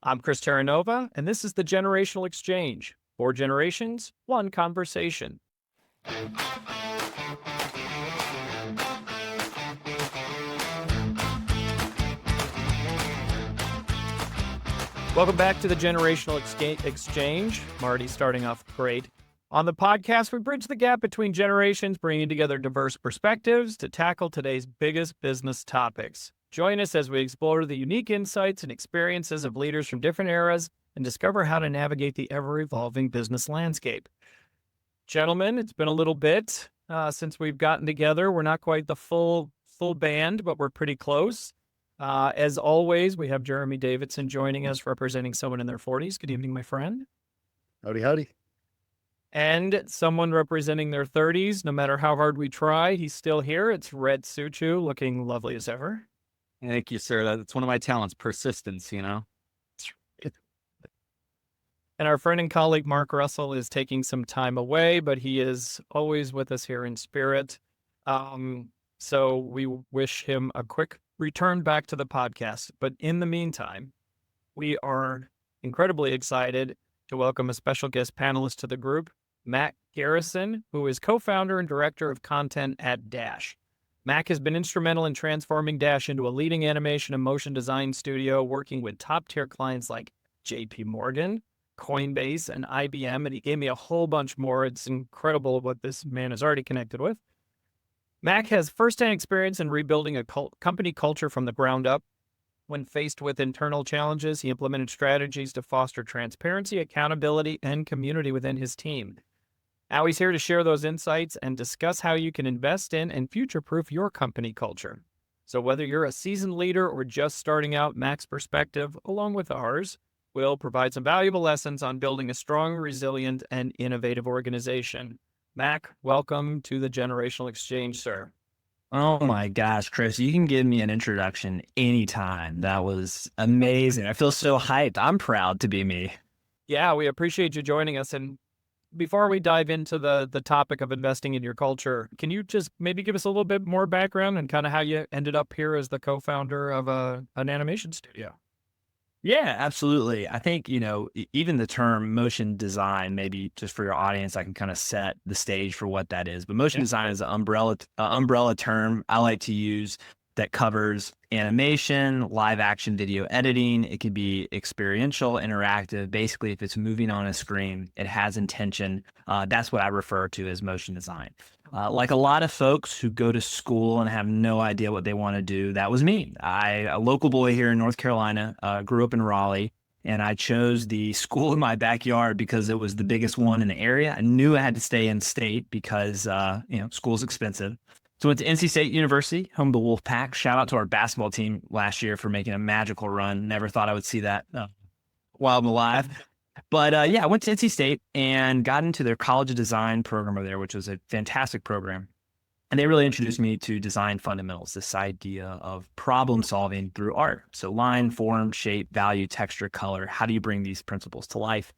I'm Chris Terranova, and this is the Generational Exchange. 4 generations, 1 conversation. Welcome back to the Generational Exchange. Marty starting off great. On the podcast, we bridge the gap between generations, bringing together diverse perspectives to tackle today's biggest business topics. Join us as we explore the unique insights and experiences of leaders from different eras and discover how to navigate the ever-evolving business landscape. Gentlemen, it's been a little bit since we've gotten together. We're not quite the full band, but we're pretty close. As always, we have Jeremy Davidson joining us, representing someone in their 40s. Good evening, my friend. Howdy, howdy. And someone representing their 30s. No matter how hard we try, he's still here. It's Rhett Suchu, looking lovely as ever. Thank you, sir. That's one of my talents, persistence, And our friend and colleague, Mark Russell, is taking some time away, but he is always with us here in spirit. So we wish him a quick return back to the podcast. But in the meantime, we are incredibly excited to welcome a special guest panelist to the group, Mack Garrison, who is co-founder and director of content at Dash. Mack has been instrumental in transforming Dash into a leading animation and motion design studio, working with top-tier clients like JP Morgan, Coinbase, and IBM, and he gave me a whole bunch more. It's incredible what this man is already connected with. Mack has firsthand experience in rebuilding a company culture from the ground up. When faced with internal challenges, he implemented strategies to foster transparency, accountability, and community within his team. Now he's here to share those insights and discuss how you can invest in and future-proof your company culture. So whether you're a seasoned leader or just starting out, Mack's perspective, along with ours, will provide some valuable lessons on building a strong, resilient, and innovative organization. Mack, welcome to the Generational Exchange, sir. Oh my gosh, Chris, you can give me an introduction anytime. That was amazing. I feel so hyped. I'm proud to be me. Yeah, we appreciate you joining us. And before we dive into the topic of investing in your culture, can you just maybe give us a little bit more background and kind of how you ended up here as the co-founder of an animation studio? Yeah, absolutely. I think, even the term motion design, maybe just for your audience, I can kind of set the stage for what that is. But motion design is an umbrella term I like to use that covers animation, live action video editing. It could be experiential, interactive. Basically, if it's moving on a screen, it has intention. That's what I refer to as motion design. Like a lot of folks who go to school and have no idea what they want to do, that was me. A local boy here in North Carolina, grew up in Raleigh, and I chose the school in my backyard because it was the biggest one in the area. I knew I had to stay in state because, school's expensive. So I went to NC State University, home of the Wolfpack. Shout out to our basketball team last year for making a magical run. Never thought I would see that while I'm alive. But I went to NC State and got into their College of Design program over there, which was a fantastic program. And they really introduced me to design fundamentals, this idea of problem solving through art. So line, form, shape, value, texture, color. How do you bring these principles to life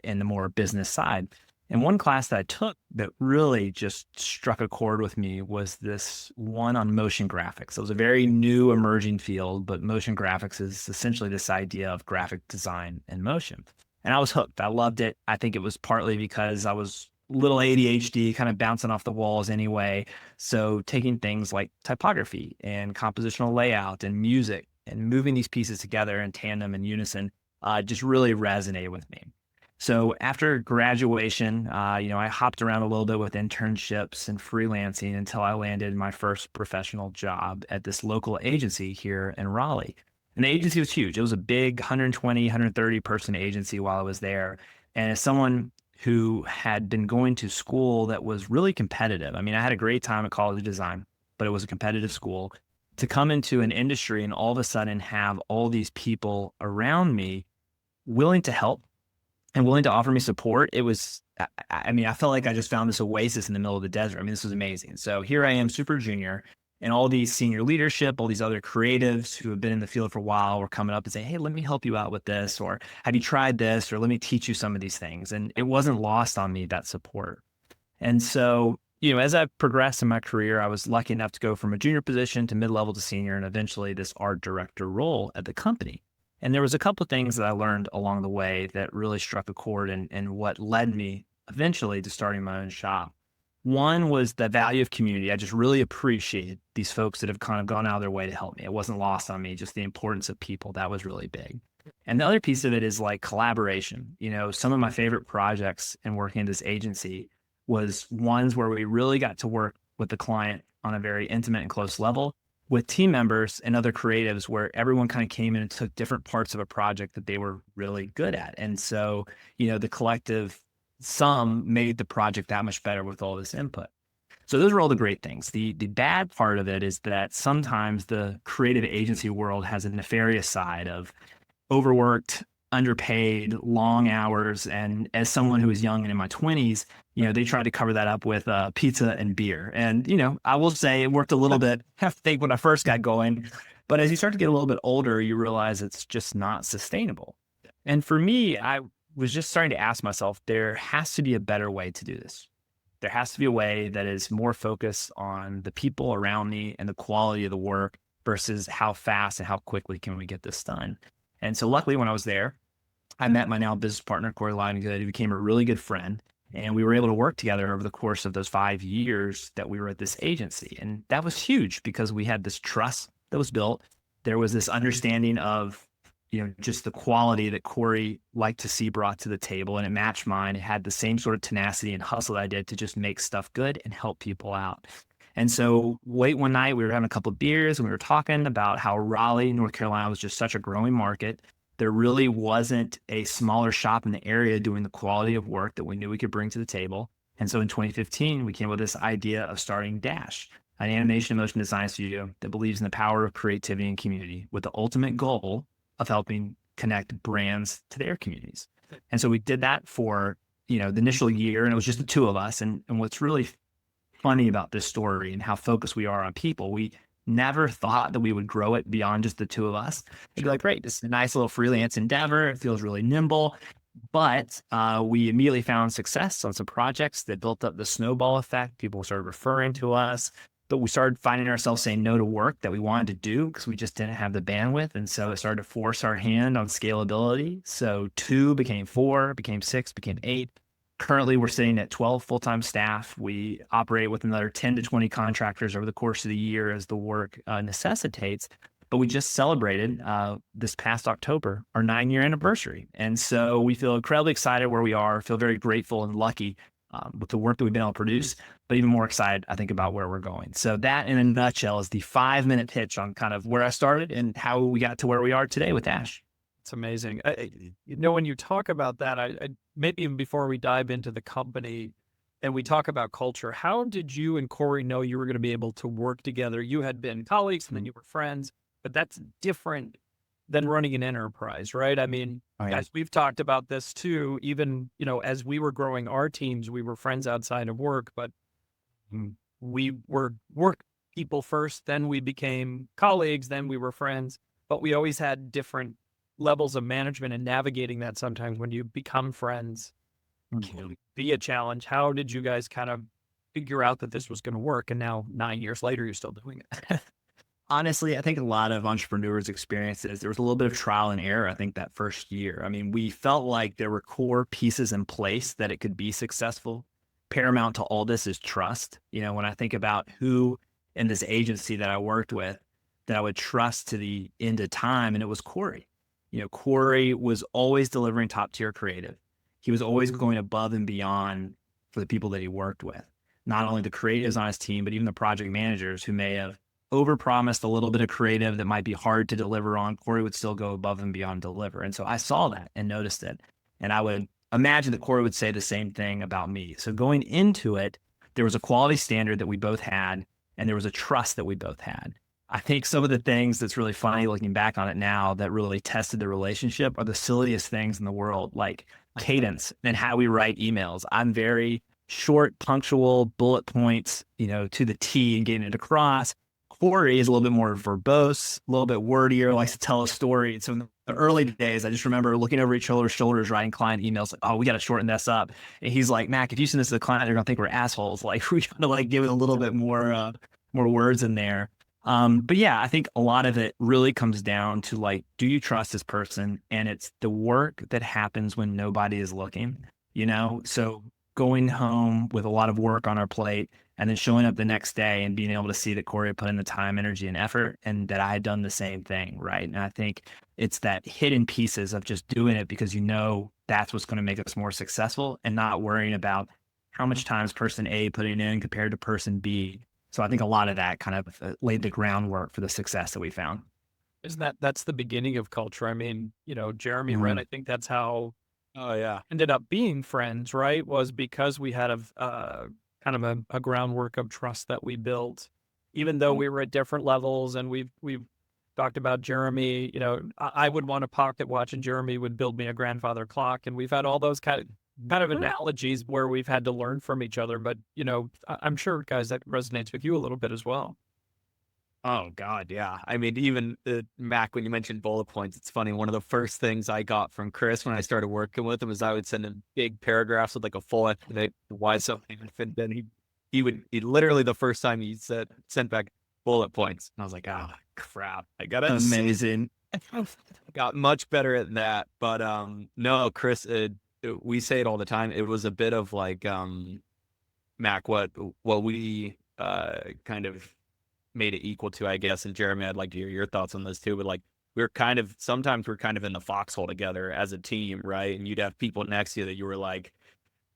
in the more business side? And one class that I took that really just struck a chord with me was this one on motion graphics. It was a very new emerging field, but motion graphics is essentially this idea of graphic design and motion. And I was hooked. I loved it. I think it was partly because I was a little ADHD, kind of bouncing off the walls anyway. So taking things like typography and compositional layout and music and moving these pieces together in tandem and unison just really resonated with me. So after graduation, I hopped around a little bit with internships and freelancing until I landed my first professional job at this local agency here in Raleigh. And the agency was huge. It was a big 120, 130 person agency while I was there. And as someone who had been going to school that was really competitive, I mean, I had a great time at College of Design, but it was a competitive school. To come into an industry and all of a sudden have all these people around me willing to help and willing to offer me support, it was, I felt like I just found this oasis in the middle of the desert. I mean, this was amazing. So here I am, super junior, and all these senior leadership, all these other creatives who have been in the field for a while were coming up and saying, hey, let me help you out with this, or have you tried this, or let me teach you some of these things. And it wasn't lost on me, that support. And so, as I progressed in my career, I was lucky enough to go from a junior position to mid-level to senior, and eventually this art director role at the company. And there was a couple of things that I learned along the way that really struck a chord and what led me eventually to starting my own shop. One was the value of community. I just really appreciated these folks that have kind of gone out of their way to help me. It wasn't lost on me, just the importance of people. That was really big. And the other piece of it is like collaboration. Some of my favorite projects in working in this agency was ones where we really got to work with the client on a very intimate and close level with team members and other creatives where everyone kind of came in and took different parts of a project that they were really good at. And so, the collective sum made the project that much better with all this input. So those are all the great things. The bad part of it is that sometimes the creative agency world has a nefarious side of overworked, underpaid, long hours. And as someone who was young and in my 20s, they tried to cover that up with pizza and beer. And, I will say it worked a little bit, I think, when I first got going. But as you start to get a little bit older, you realize it's just not sustainable. And for me, I was just starting to ask myself, there has to be a better way to do this. There has to be a way that is more focused on the people around me and the quality of the work versus how fast and how quickly can we get this done. And so luckily when I was there, I met my now business partner, Corey Lidengood, who became a really good friend. And we were able to work together over the course of those 5 years that we were at this agency. And that was huge because we had this trust that was built. There was this understanding of, just the quality that Corey liked to see brought to the table, and it matched mine. It had the same sort of tenacity and hustle that I did to just make stuff good and help people out. And so late one night, we were having a couple of beers and we were talking about how Raleigh, North Carolina was just such a growing market. There really wasn't a smaller shop in the area doing the quality of work that we knew we could bring to the table. And so in 2015, we came up with this idea of starting Dash, an animation and motion design studio that believes in the power of creativity and community with the ultimate goal of helping connect brands to their communities. And so we did that for, the initial year, and it was just the two of us. And what's really funny about this story and how focused we are on people, we never thought that we would grow it beyond just the two of us. It'd be like, great, this is a nice little freelance endeavor. It feels really nimble. But we immediately found success on some projects that built up the snowball effect. People started referring to us. But we started finding ourselves saying no to work that we wanted to do because we just didn't have the bandwidth. And so it started to force our hand on scalability. So 2 became 4, became 6, became 8. Currently, we're sitting at 12 full-time staff. We operate with another 10 to 20 contractors over the course of the year as the work necessitates. But we just celebrated this past October, our 9-year anniversary. And so we feel incredibly excited where we are, feel very grateful and lucky with the work that we've been able to produce, but even more excited, I think, about where we're going. So that in a nutshell is the 5-minute pitch on kind of where I started and how we got to where we are today with Dash. It's amazing. When you talk about that, I maybe even before we dive into the company and we talk about culture, how did you and Corey know you were going to be able to work together? You had been colleagues and then you were friends, but that's different than running an enterprise, right? I mean, Guys, we've talked about this too. Even, as we were growing our teams, we were friends outside of work, but we were work people first, then we became colleagues, then we were friends, but we always had different levels of management, and navigating that sometimes when you become friends can be a challenge. How did you guys kind of figure out that this was going to work? And now 9 years later, you're still doing it. Honestly, I think a lot of entrepreneurs experience this. There was a little bit of trial and error, I think, that first year. I mean, we felt like there were core pieces in place that it could be successful. Paramount to all this is trust. When I think about who in this agency that I worked with that I would trust to the end of time, and it was Corey. Corey was always delivering top tier creative. He was always going above and beyond for the people that he worked with. Not only the creatives on his team, but even the project managers who may have overpromised a little bit of creative that might be hard to deliver on. Corey would still go above and beyond deliver. And so I saw that and noticed it. And I would imagine that Corey would say the same thing about me. So going into it, there was a quality standard that we both had, and there was a trust that we both had. I think some of the things that's really funny looking back on it now that really tested the relationship are the silliest things in the world, like cadence and how we write emails. I'm very short, punctual, bullet points, to the T and getting it across. Corey is a little bit more verbose, a little bit wordier, likes to tell a story. And so in the early days, I just remember looking over each other's shoulders, writing client emails like, oh, we got to shorten this up. And he's like, Mac, if you send this to the client, they're going to think we're assholes. Like, we got to give it a little bit more words in there. But yeah, I think a lot of it really comes down to like, do you trust this person? And it's the work that happens when nobody is looking, you know? So going home with a lot of work on our plate and then showing up the next day and being able to see that Corey had put in the time, energy, and effort, and that I had done the same thing, right? And I think it's that hidden pieces of just doing it because you know that's what's going to make us more successful and not worrying about how much time is person A putting in compared to person B. So I think a lot of that kind of laid the groundwork for the success that we found. Isn't that's the beginning of culture? I mean, Jeremy, Rhett, I think that's how Oh yeah. ended up being friends, right? Was because we had kind of a groundwork of trust that we built, even though we were at different levels. And we've talked about Jeremy. I would want a pocket watch, and Jeremy would build me a grandfather clock, and we've had all those kind of analogies where we've had to learn from each other. But I'm sure, guys, that resonates with you a little bit as well. Oh God, yeah. I mean, even Mac, when you mentioned bullet points, it's funny. One of the first things I got from Chris when I started working with him is I would send him big paragraphs with like a full explanation of why something, and then he literally the first time he sent back bullet points, and I was like, oh crap, I got it. Amazing. Got much better at that, but no, Chris, we say it all the time. It was a bit of like Mac, what we kind of made it equal to, I guess. And Jeremy, I'd like to hear your thoughts on this too. But like, sometimes we're kind of in the foxhole together as a team, right? And you'd have people next to you that you were like,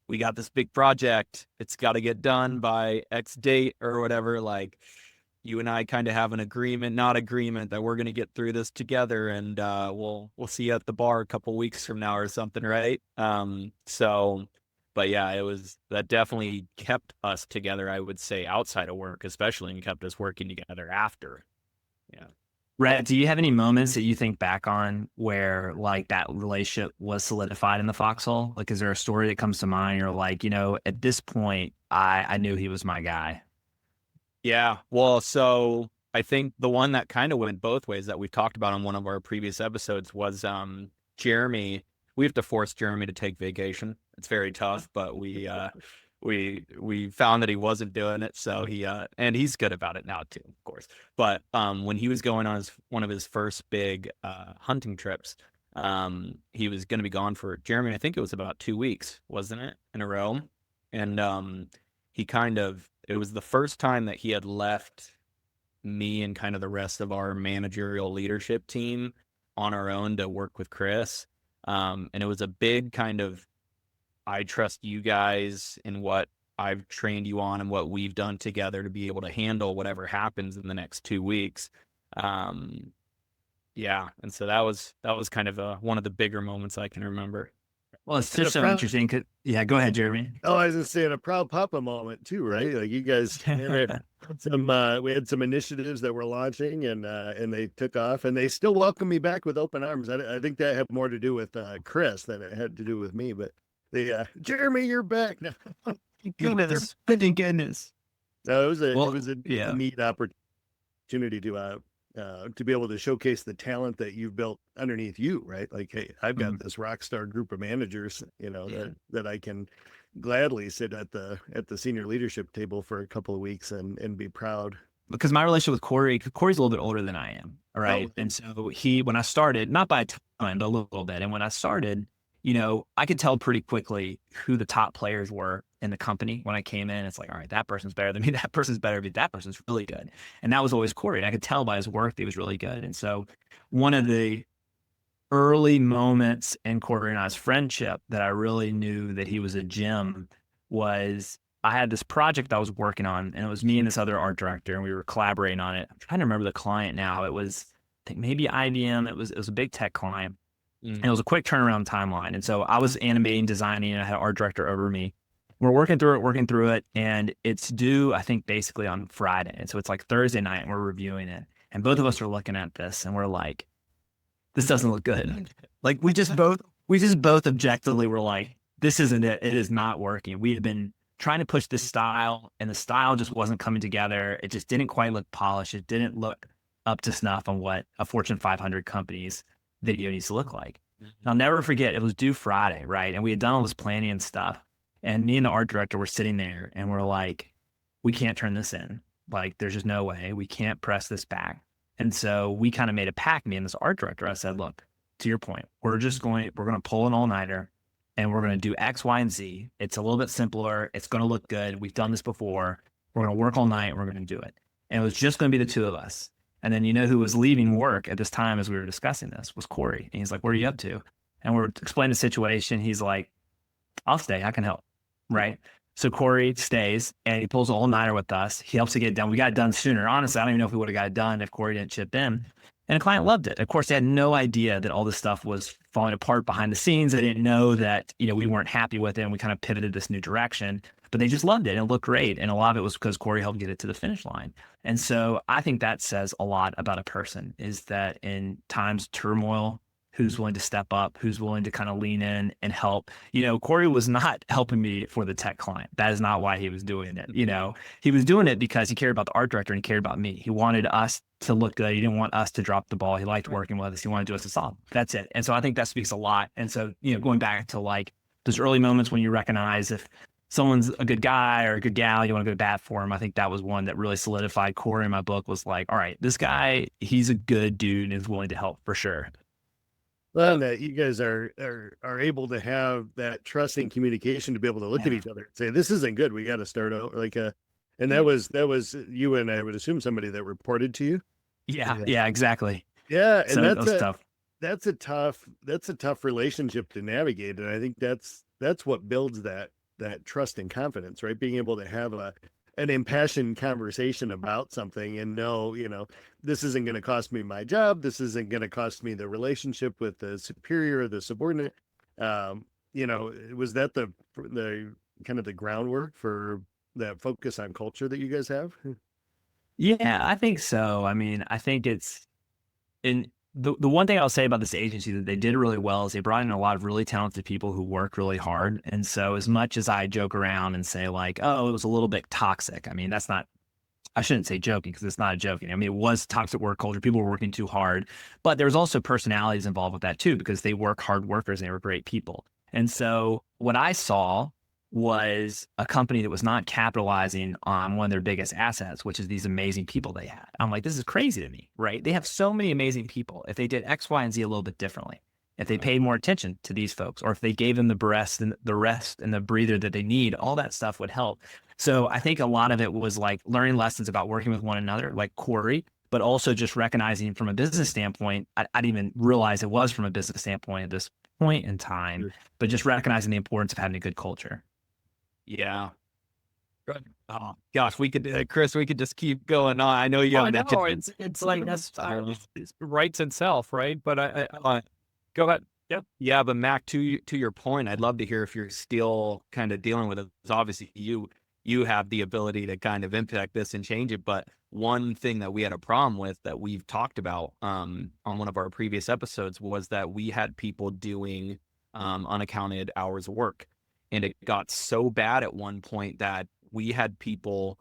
we got this big project. It's got to get done by X date or whatever. Like, you and I kind of have an not agreement that we're going to get through this together. And we'll see you at the bar a couple weeks from now or something, right? But yeah, that definitely kept us together, I would say, outside of work, especially, and kept us working together after. Yeah. Rhett, do you have any moments that you think back on where like that relationship was solidified in the foxhole? Like, is there a story that comes to mind? You're like, at this point, I knew he was my guy. Yeah. Well, so I think the one that kind of went both ways that we've talked about on one of our previous episodes was Jeremy. We have to force Jeremy to take vacation. It's very tough, but we found that he wasn't doing it. So and he's good about it now too, of course. But when he was going on one of his first big hunting trips, he was going to be gone for Jeremy. I think it was about 2 weeks, wasn't it, in a row? And it was the first time that he had left me and kind of the rest of our managerial leadership team on our own to work with Chris. And it was a big kind of, I trust you guys in what I've trained you on and what we've done together to be able to handle whatever happens in the next 2 weeks. Yeah. And so that was kind of one of the bigger moments I can remember. Well, it's just so interesting. Yeah, go ahead, Jeremy. Oh, I was just saying a proud papa moment too, right? Like you guys had we had some initiatives that were launching and they took off, and they still welcome me back with open arms. I think that had more to do with Chris than it had to do with me, but Jeremy, you're back now. Goodness, thank goodness. No, it was a yeah. neat opportunity to be able to showcase the talent that you've built underneath you, right? Like, hey, I've got this rock star group of managers, that I can gladly sit at the senior leadership table for a couple of weeks and be proud. Because my relationship with Corey's a little bit older than I am. All right. And so when I started, not by a ton, but a little bit. And when I started, I could tell pretty quickly who the top players were in the company. When I came in, it's like, all right, that person's better than me. That person's better than me. That person's really good. And that was always Corey. And I could tell by his work that he was really good. And so one of the early moments in Corey and I's friendship that I really knew that he was a gem was I had this project I was working on, and it was me and this other art director, and we were collaborating on it. I'm trying to remember the client now. It was, I think maybe IBM. It was a big tech client. And it was a quick turnaround timeline. And so I was animating, designing, and I had an art director over me. We're working through it, and it's due, I think, basically on Friday. And so it's like Thursday night, and we're reviewing it. And both of us are looking at this, and we're like, this doesn't look good. Like we just both objectively were like, this isn't it. It is not working. We had been trying to push this style, and the style just wasn't coming together. It just didn't quite look polished. It didn't look up to snuff on what a Fortune 500 company's video needs to look like. And I'll never forget, it was due Friday, right? And we had done all this planning and stuff. And me and the art director were sitting there, and we're like, we can't turn this in. Like, there's just no way. We can't press this back. And so we kind of made a pact, me and this art director. I said, look, to your point, we're going to pull an all-nighter and we're going to do X, Y, and Z. It's a little bit simpler. It's going to look good. We've done this before. We're going to work all night. We're going to do it. And it was just going to be the two of us. And then, who was leaving work at this time as we were discussing this was Corey. And he's like, what are you up to? And we're explaining the situation. He's like, I'll stay. I can help. Right. So Corey stays and he pulls an all-nighter with us. He helps to get it done. We got it done sooner. Honestly, I don't even know if we would have got it done if Corey didn't chip in. And the client loved it. Of course, they had no idea that all this stuff was falling apart behind the scenes. They didn't know that, we weren't happy with it and we kind of pivoted this new direction, but they just loved it and it looked great. And a lot of it was because Corey helped get it to the finish line. And so I think that says a lot about a person, is that in times of turmoil, who's willing to step up, who's willing to kind of lean in and help. Corey was not helping me for the tech client. That is not why he was doing it. He was doing it because he cared about the art director and he cared about me. He wanted us to look good. He didn't want us to drop the ball. He liked working with us. He wanted to do us a solid. That's it. And so I think that speaks a lot. And so, going back to like those early moments when you recognize if someone's a good guy or a good gal, you want to go to bat for him. I think that was one that really solidified Corey in my book. Was like, all right, this guy, he's a good dude and is willing to help for sure. Well, that you guys are able to have that trusting communication to be able to look at each other and say, this isn't good. We got to start out and that was you, and I would assume somebody that reported to you. Yeah, exactly. Yeah. And So that's tough. that's a tough relationship to navigate. And I think that's what builds that trust and confidence, right? Being able to have an impassioned conversation about something and know, this isn't going to cost me my job. This isn't going to cost me the relationship with the superior or the subordinate. Was that the kind of the groundwork for that focus on culture that you guys have? Yeah, I think so. I mean, I think it's in the one thing I'll say about this agency that they did really well is they brought in a lot of really talented people who work really hard. And so as much as I joke around and say like, oh, it was a little bit toxic. I mean, I shouldn't say joking because it's not a joking. I mean, it was toxic work culture. People were working too hard, but there's also personalities involved with that too, because they work hard workers and they were great people. And so what I saw was a company that was not capitalizing on one of their biggest assets, which is these amazing people they had. I'm like, this is crazy to me, right? They have so many amazing people. If they did X, Y, and Z a little bit differently, if they paid more attention to these folks, or if they gave them the rest and the breather that they need, all that stuff would help. So I think a lot of it was like learning lessons about working with one another, like Corey, but also just recognizing from a business standpoint, I didn't even realize it was from a business standpoint at this point in time, but just recognizing the importance of having a good culture. Yeah. Good. Oh gosh, we could, Chris, we could just keep going on. I know you have it's like that's it's rights itself, right? But I go ahead. Yeah, but Mac, to your point, I'd love to hear if you're still kind of dealing with it. Obviously, you have the ability to kind of impact this and change it. But one thing that we had a problem with that we've talked about on one of our previous episodes was that we had people doing unaccounted hours of work. And it got so bad at one point that we had people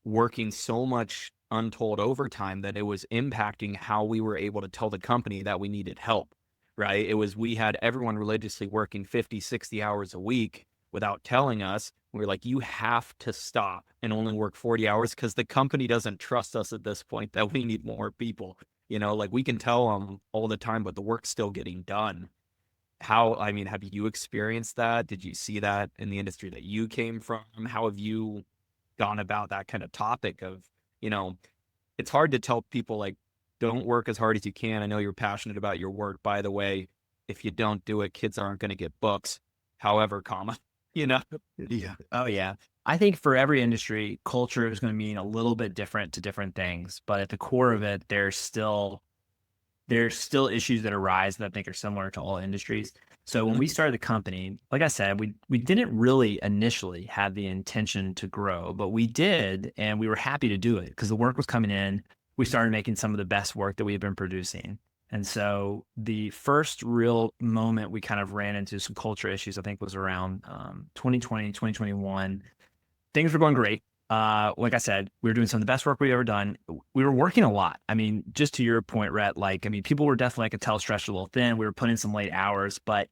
working so much untold overtime that it was impacting how we were able to tell the company that we needed help, right? We had everyone religiously working 50, 60 hours a week without telling us. We were like, you have to stop and only work 40 hours because the company doesn't trust us at this point that we need more people. Like we can tell them all the time, but the work's still getting done. Have you experienced that? Did you see that in the industry that you came from? How have you gone about that kind of topic of, it's hard to tell people like, don't work as hard as you can. I know you're passionate about your work. By the way, if you don't do it, kids aren't going to get books. However, Yeah. Oh yeah. I think for every industry, culture is going to mean a little bit different to different things, but at the core of it, there's still issues that arise that I think are similar to all industries. So when we started the company, like I said, we didn't really initially have the intention to grow, but we did, and we were happy to do it because the work was coming in. We started making some of the best work that we had been producing. And so the first real moment we kind of ran into some culture issues, I think was around 2020, 2021. Things were going great. Like I said, we were doing some of the best work we've ever done. We were working a lot. I mean, just to your point, Rhett, people were definitely, I could tell, stretched a little thin. We were putting in some late hours, but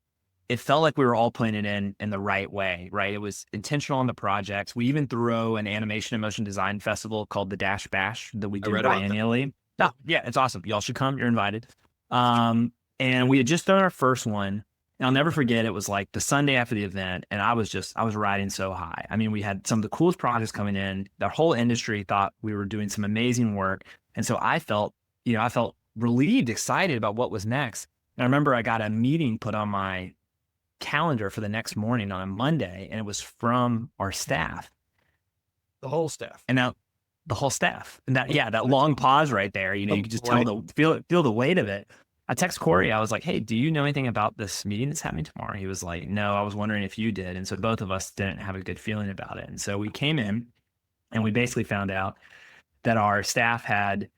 it felt like we were all putting it in the right way, right? It was intentional on the projects. We even throw an animation and motion design festival called the Dash Bash that we do read about that. biennially. Oh, yeah, it's awesome. Y'all should come. You're invited. And we had just done our first one. And I'll never forget, it was like the Sunday after the event, and I was riding so high. I mean, we had some of the coolest projects coming in. The whole industry thought we were doing some amazing work. And so I felt relieved, excited about what was next. And I remember I got a meeting put on my calendar for the next morning on a Monday, and it was from our staff. The whole staff. And now the whole staff. And that long pause right there, you could just feel the weight of it. I text Corey. I was like, hey, do you know anything about this meeting that's happening tomorrow? He was like, no, I was wondering if you did. And so both of us didn't have a good feeling about it. And so we came in and we basically found out that our staff had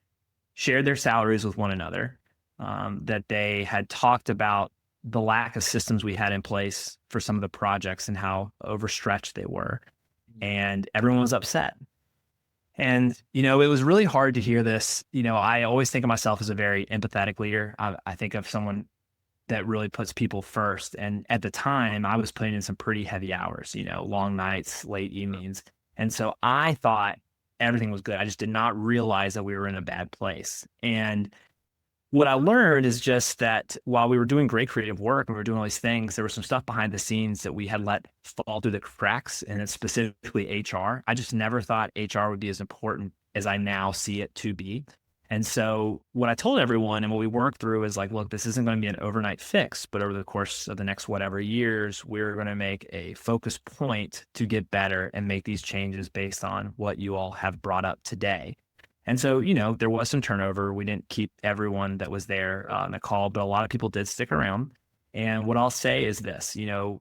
shared their salaries with one another, that they had talked about the lack of systems we had in place for some of the projects and how overstretched they were. And everyone was upset. And, it was really hard to hear this. I always think of myself as a very empathetic leader. I think of someone that really puts people first. And at the time, I was putting in some pretty heavy hours, long nights, late evenings. And so I thought everything was good. I just did not realize that we were in a bad place. And what I learned is just that while we were doing great creative work and we were doing all these things, there was some stuff behind the scenes that we had let fall through the cracks, and it's specifically HR. I just never thought HR would be as important as I now see it to be. And so what I told everyone and what we worked through is like, look, this isn't going to be an overnight fix, but over the course of the next whatever years, we're going to make a focus point to get better and make these changes based on what you all have brought up today. And so, there was some turnover. We didn't keep everyone that was there on the call, but a lot of people did stick around. And what I'll say is this,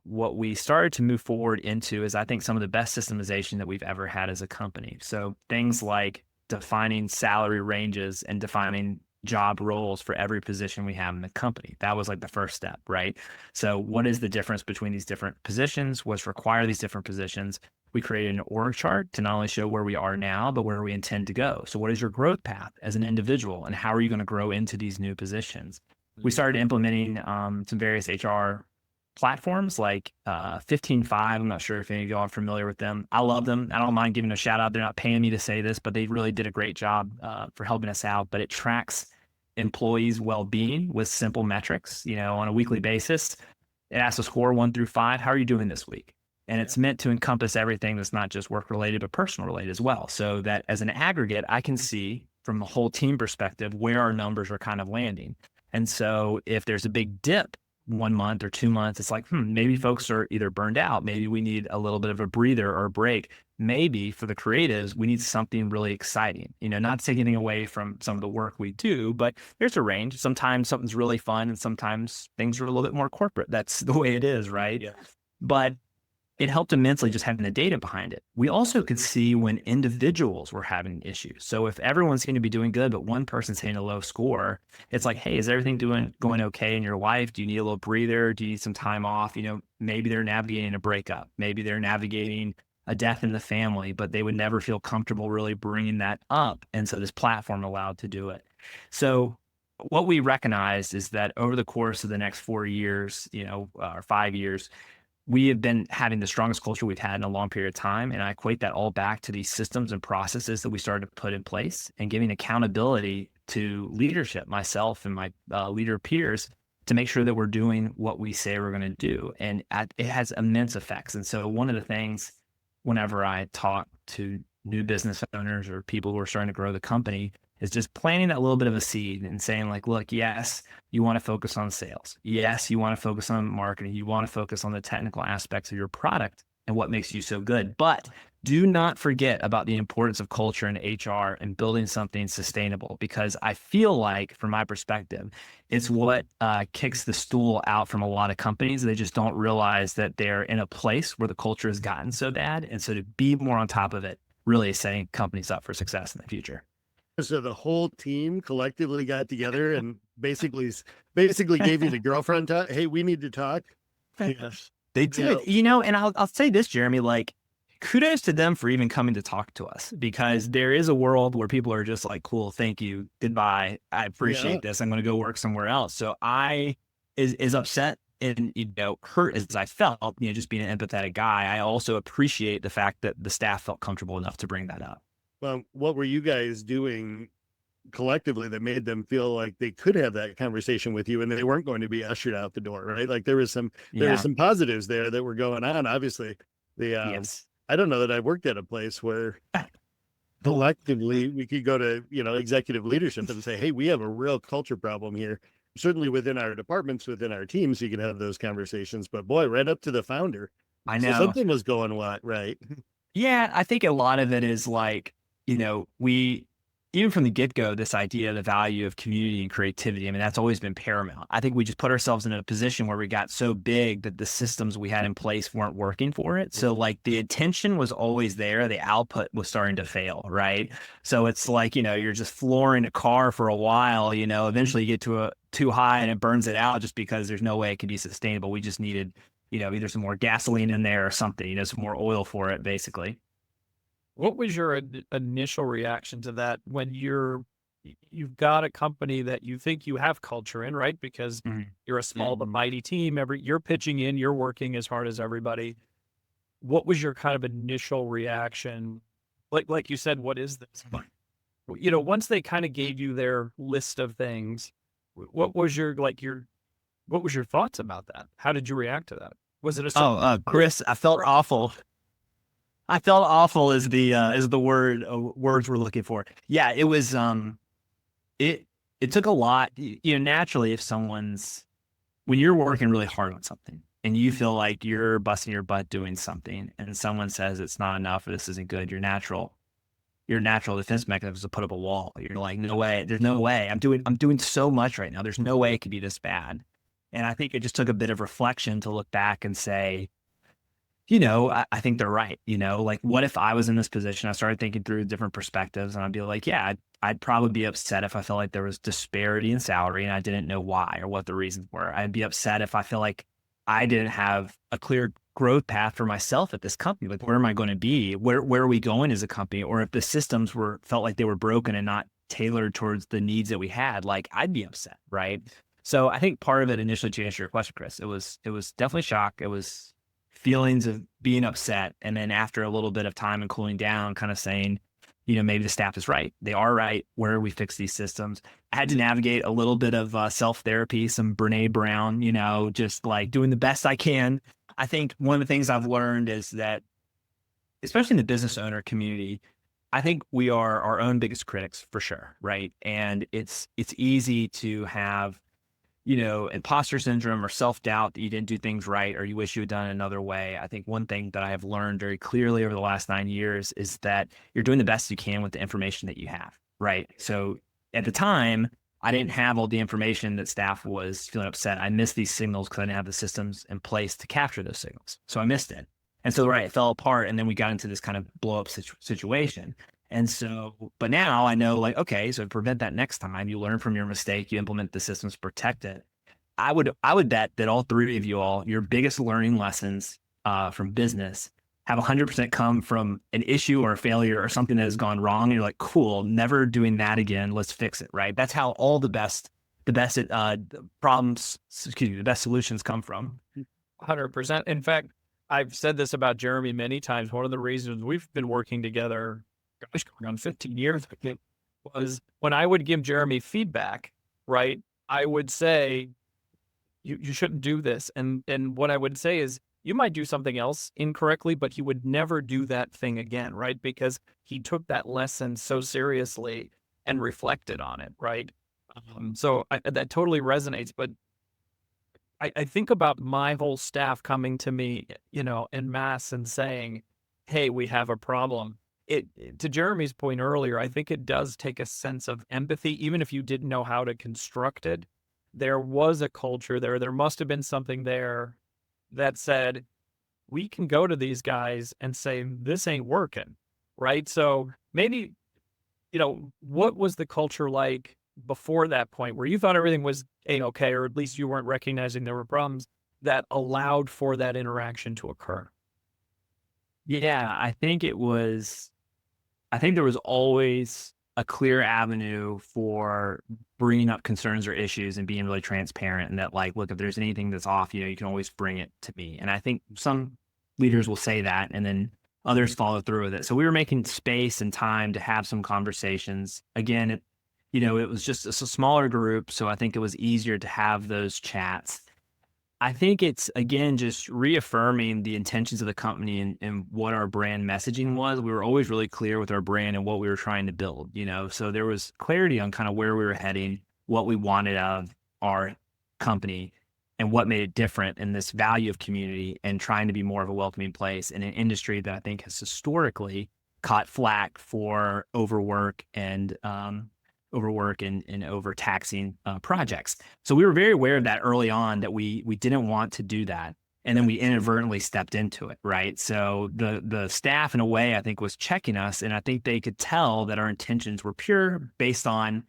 what we started to move forward into is, I think, some of the best systemization that we've ever had as a company. So things like defining salary ranges and defining job roles for every position we have in the company. That was like the first step, right? So what is the difference between these different positions? What's required these different positions? We created an org chart to not only show where we are now, but where we intend to go. So what is your growth path as an individual, and how are you going to grow into these new positions? We started implementing some various HR platforms like 15.5. I'm not sure if any of y'all are familiar with them. I love them. I don't mind giving a shout out. They're not paying me to say this, but they really did a great job for helping us out. But it tracks employees' well-being with simple metrics, on a weekly basis. It asks a score 1 through 5. How are you doing this week? And it's meant to encompass everything that's not just work related, but personal related as well. So that as an aggregate, I can see from a whole team perspective where our numbers are kind of landing. And so if there's a big dip 1 month or 2 months, it's like, maybe folks are either burned out. Maybe we need a little bit of a breather or a break. Maybe for the creatives, we need something really exciting, not to take anything away from some of the work we do, but there's a range. Sometimes something's really fun and sometimes things are a little bit more corporate. That's the way it is, right? Yeah. But it helped immensely just having the data behind it. We also could see when individuals were having issues. So if everyone's going to be doing good, but one person's hitting a low score, it's like, hey, is everything going okay in your life? Do you need a little breather? Do you need some time off? Maybe they're navigating a breakup. Maybe they're navigating a death in the family, but they would never feel comfortable really bringing that up. And so this platform allowed to do it. So what we recognized is that over the course of the next 4 years, or 5 years, we have been having the strongest culture we've had in a long period of time. And I equate that all back to these systems and processes that we started to put in place and giving accountability to leadership, myself and my leader peers, to make sure that we're doing what we say we're going to do. And it has immense effects. And so one of the things, whenever I talk to new business owners or people who are starting to grow the company, is just planting that little bit of a seed and saying like, look, yes, you want to focus on sales. Yes, you want to focus on marketing. You want to focus on the technical aspects of your product and what makes you so good. But do not forget about the importance of culture and HR and building something sustainable, because I feel like, from my perspective, it's what kicks the stool out from a lot of companies. They just don't realize that they're in a place where the culture has gotten so bad. And so to be more on top of it really is setting companies up for success in the future. So the whole team collectively got together and basically gave you the girlfriend talk. Hey, we need to talk. Yes. They did, and I'll say this, Jeremy, like, kudos to them for even coming to talk to us, because there is a world where people are just like, cool, thank you, goodbye, I appreciate this, I'm going to go work somewhere else. So I, as upset and, hurt as I felt, just being an empathetic guy, I also appreciate the fact that the staff felt comfortable enough to bring that up. Well, what were you guys doing collectively that made them feel like they could have that conversation with you and they weren't going to be ushered out the door, right? Like there was some positives there that were going on. Obviously, Yes. I don't know that I worked at a place where collectively we could go to, executive leadership and say, hey, we have a real culture problem here. Certainly within our departments, within our teams, you can have those conversations, but boy, right up to the founder. I know. So something was going right. Yeah, I think a lot of it is like, we, even from the get-go, this idea of the value of community and creativity, I mean, that's always been paramount. I think we just put ourselves in a position where we got so big that the systems we had in place weren't working for it. So like the intention was always there. The output was starting to fail, right? So it's like, you're just flooring a car for a while, eventually you get to too high and it burns it out just because there's no way it can be sustainable. We just needed, either some more gasoline in there or something, some more oil for it, basically. What was your initial reaction to that when you've got a company that you think you have culture in, right? Because you're a small but mighty team. You're pitching in, you're working as hard as everybody. What was your kind of initial reaction? Like you said, what is this? But, once they kind of gave you their list of things, what was your thoughts about that? How did you react to that? Was it Chris, I felt awful. I felt awful is the words we're looking for. Yeah, it was, it took a lot, naturally when you're working really hard on something and you feel like you're busting your butt doing something and someone says it's not enough or this isn't good, your natural defense mechanism is to put up a wall. You're like, no way, there's no way. I'm doing so much right now. There's no way it could be this bad. And I think it just took a bit of reflection to look back and say, I think they're right. Like what if I was in this position? I started thinking through different perspectives and I'd be like, yeah, I'd probably be upset if I felt like there was disparity in salary and I didn't know why or what the reasons were. I'd be upset if I feel like I didn't have a clear growth path for myself at this company. Like, where am I going to be? Where are we going as a company? Or if the systems felt like they were broken and not tailored towards the needs that we had, like I'd be upset. Right. So I think part of it initially, to answer your question, Chris, it was definitely shock. It was feelings of being upset. And then after a little bit of time and cooling down, kind of saying, maybe the staff is right. They are right. Where do we fix these systems? I had to navigate a little bit of self-therapy, some Brene Brown, just like doing the best I can. I think one of the things I've learned is that, especially in the business owner community, I think we are our own biggest critics for sure. Right. And it's easy to have imposter syndrome or self-doubt that you didn't do things right or you wish you had done it another way. I think one thing that I have learned very clearly over the last 9 years is that you're doing the best you can with the information that you have, right? So at the time, I didn't have all the information that staff was feeling upset. I missed these signals because I didn't have the systems in place to capture those signals. So I missed it. And so, right, it fell apart. And then we got into this kind of blow up situation. And so, but now I know, like, okay, so to prevent that next time, you learn from your mistake, you implement the systems to protect it. I would bet that all three of you your biggest learning lessons from business have 100% come from an issue or a failure or something that has gone wrong. And you're like, cool, never doing that again. Let's fix it. Right. That's how all the best solutions come from. 100%. In fact, I've said this about Jeremy many times. One of the reasons we've been working together, going on 15 years, was when I would give Jeremy feedback, right? I would say, you shouldn't do this. And what I would say is, you might do something else incorrectly, but he would never do that thing again, right? Because he took that lesson so seriously and reflected on it, right? So that totally resonates. But I think about my whole staff coming to me, en masse and saying, hey, we have a problem. To Jeremy's point earlier, I think it does take a sense of empathy, even if you didn't know how to construct it. There was a culture there. There must have been something there that said, we can go to these guys and say, this ain't working, right? So maybe, what was the culture like before that point where you thought everything was A-okay, or at least you weren't recognizing there were problems that allowed for that interaction to occur? Yeah, I think there was always a clear avenue for bringing up concerns or issues and being really transparent, and that like, look, if there's anything that's off, you can always bring it to me. And I think some leaders will say that, and then others follow through with it. So we were making space and time to have some conversations. Again, it was just a smaller group, so I think it was easier to have those chats. I think it's, again, just reaffirming the intentions of the company and what our brand messaging was. We were always really clear with our brand and what we were trying to build, so there was clarity on kind of where we were heading, what we wanted of our company, and what made it different in this value of community and trying to be more of a welcoming place in an industry that I think has historically caught flack for overwork and overtaxing projects. So we were very aware of that early on, that we didn't want to do that. And then we inadvertently stepped into it, right? So the staff, in a way, I think, was checking us. And I think they could tell that our intentions were pure based on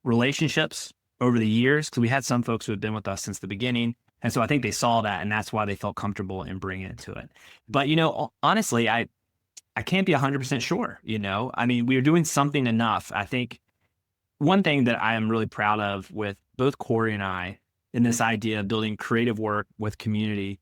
relationships over the years, because we had some folks who had been with us since the beginning. And so I think they saw that, and that's why they felt comfortable in bringing it to it. But, honestly, I can't be 100% sure, I mean, we were doing something enough. I think one thing that I am really proud of with both Corey and I in this idea of building creative work with community,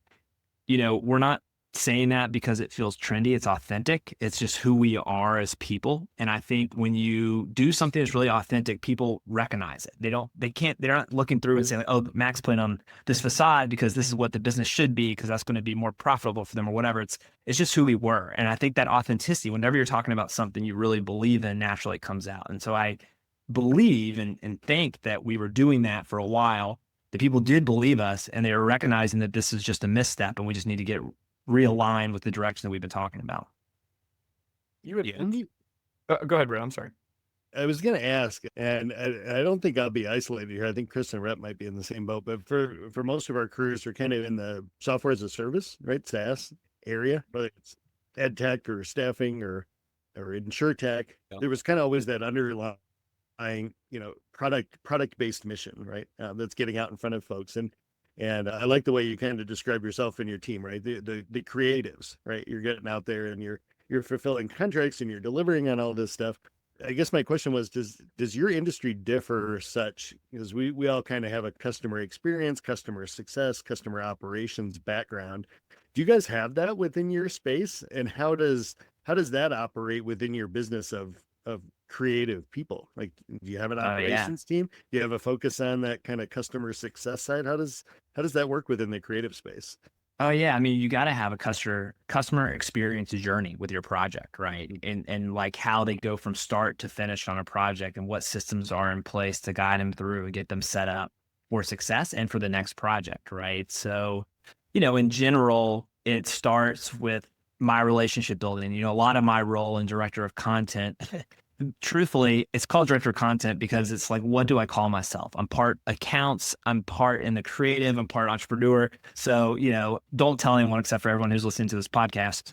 we're not saying that because it feels trendy. It's authentic. It's just who we are as people. And I think when you do something that's really authentic, people recognize it. They're not looking through and saying, like, oh, Mack's putting on this facade because this is what the business should be, because that's going to be more profitable for them or whatever. It's just who we were. And I think that authenticity, whenever you're talking about something you really believe in, naturally comes out. And so I believe and think that we were doing that for a while. The people did believe us, and they were recognizing that this is just a misstep and we just need to get realigned with the direction that we've been talking about. Go ahead, Rhett. I'm sorry. I was going to ask, and I don't think I'll be isolated here. I think Chris and Rhett might be in the same boat, but for most of our crews, we're kind of in the software as a service, right? SaaS area, whether it's ed tech or staffing or insure tech. Yeah. There was kind of always that underlying, product-based mission, right? That's getting out in front of folks. And I like the way you kind of describe yourself and your team, right? The creatives, right? You're getting out there and you're fulfilling contracts and you're delivering on all this stuff. I guess my question was, does your industry differ such, because we all kind of have a customer experience, customer success, customer operations background. Do you guys have that within your space? And how does that operate within your business of creative people? Like, do you have an operations team? Do you have a focus on that kind of customer success side? How does that work within the creative space? Oh yeah. I mean, you got to have a customer experience journey with your project, right? And like how they go from start to finish on a project and what systems are in place to guide them through and get them set up for success and for the next project, right? So, in general, it starts with my relationship building. A lot of my role in director of content, truthfully, it's called director of content because it's like, what do I call myself? I'm part accounts, I'm part in the creative, I'm part entrepreneur. So, don't tell anyone except for everyone who's listening to this podcast.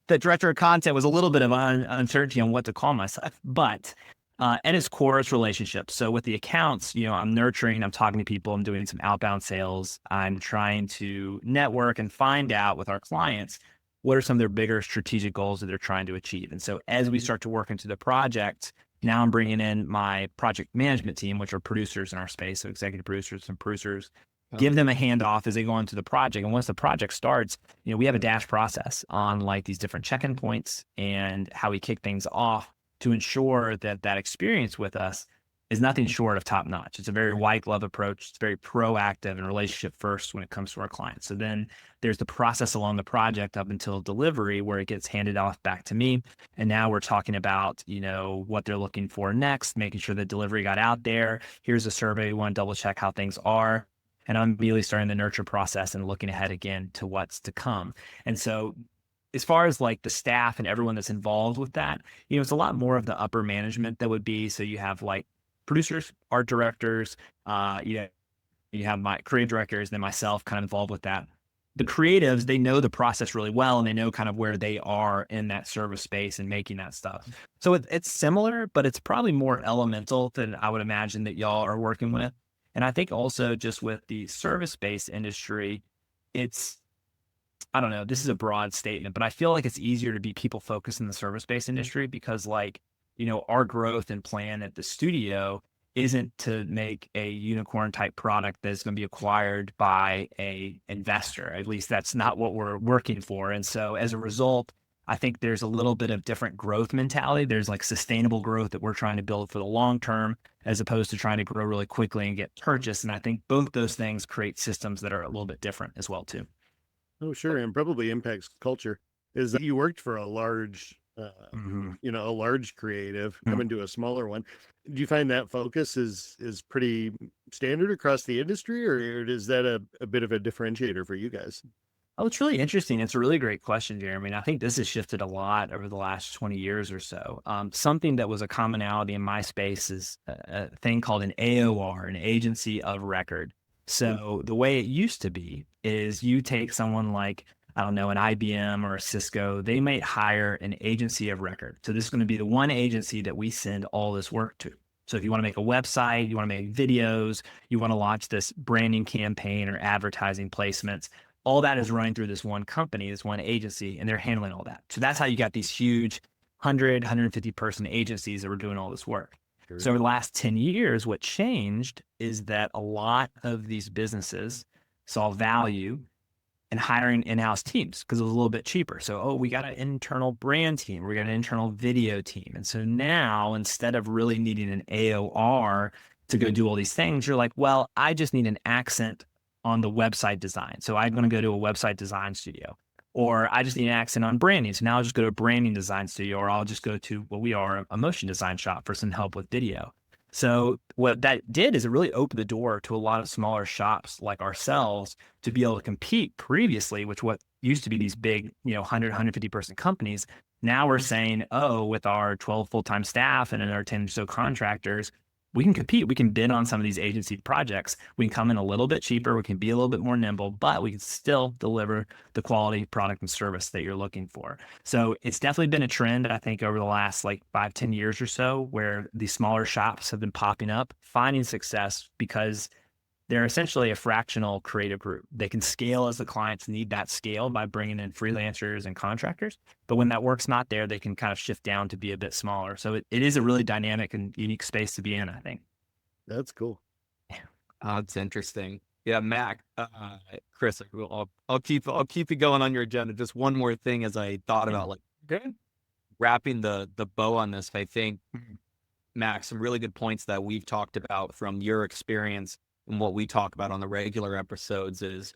The director of content was a little bit of uncertainty on what to call myself, but at its core, it's relationships. So with the accounts, I'm nurturing, I'm talking to people, I'm doing some outbound sales. I'm trying to network and find out with our clients, what are some of their bigger strategic goals that they're trying to achieve? And so as we start to work into the project, now I'm bringing in my project management team, which are producers in our space. So executive producers and producers, give them a handoff as they go into the project. And once the project starts, we have a dash process on like these different check-in points and how we kick things off to ensure that experience with us is nothing short of top notch. It's a very white glove approach. It's very proactive and relationship first when it comes to our clients. So then there's the process along the project up until delivery where it gets handed off back to me. And now we're talking about, what they're looking for next, making sure the delivery got out there. Here's a survey. We want to double check how things are. And I'm immediately starting the nurture process and looking ahead again to what's to come. And so as far as like the staff and everyone that's involved with that, it's a lot more of the upper management that would be. So you have like producers, art directors, you have my creative directors, and then myself kind of involved with that. The creatives, they know the process really well, and they know kind of where they are in that service space and making that stuff. So it's similar, but it's probably more elemental than I would imagine that y'all are working with. And I think also just with the service-based industry, I don't know, this is a broad statement, but I feel like it's easier to be people focused in the service-based industry because like our growth and plan at the studio isn't to make a unicorn type product that's going to be acquired by a investor. At least that's not what we're working for. And so as a result, I think there's a little bit of different growth mentality. There's like sustainable growth that we're trying to build for the long term, as opposed to trying to grow really quickly and get purchased. And I think both those things create systems that are a little bit different as well too. Oh, sure. And probably impacts culture. Is that you worked for a large, Mhm. a large creative Mhm. coming to a smaller one. Do you find that focus is pretty standard across the industry, or is that a bit of a differentiator for you guys? Oh, it's really interesting. It's a really great question, Jeremy. And I think this has shifted a lot over the last 20 years or so. Something that was a commonality in my space is a thing called an AOR, an agency of record. So the way it used to be is you take someone like, I don't know, an IBM or a Cisco, they might hire an agency of record. So this is going to be the one agency that we send all this work to. So if you want to make a website, you want to make videos, you want to launch this branding campaign or advertising placements, all that is running through this one company, this one agency, and they're handling all that. So that's how you got these huge 100, 150 person agencies that were doing all this work. Sure. So over the last 10 years, what changed is that a lot of these businesses saw value in hiring in-house teams because it was a little bit cheaper. So, oh, we got an internal brand team, we got an internal video team. And so now instead of really needing an AOR to go do all these things, you're like, well, I just need an accent on the website design. So I'm going to go to a website design studio, or I just need an accent on branding. So now I'll just go to a branding design studio, or I'll just go to what we are, a motion design shop for some help with video. So what that did is it really opened the door to a lot of smaller shops like ourselves to be able to compete previously with what used to be these big, 100, 150 person companies. Now we're saying, oh, with our 12 full-time staff and our 10 or so contractors, we can compete. We can bid on some of these agency projects. We can come in a little bit cheaper. We can be a little bit more nimble, but we can still deliver the quality product and service that you're looking for. So it's definitely been a trend, I think, over the last 5-10 years or so, where these smaller shops have been popping up, finding success because they're essentially a fractional creative group. They can scale as the clients need that scale by bringing in freelancers and contractors. But when that work's not there, they can kind of shift down to be a bit smaller. So it is a really dynamic and unique space to be in, I think. That's cool. It's interesting. Yeah, Mac, Chris, I'll keep you going on your agenda. Just one more thing as I thought about wrapping the bow on this. I think, Mac, some really good points that we've talked about from your experience and what we talk about on the regular episodes is,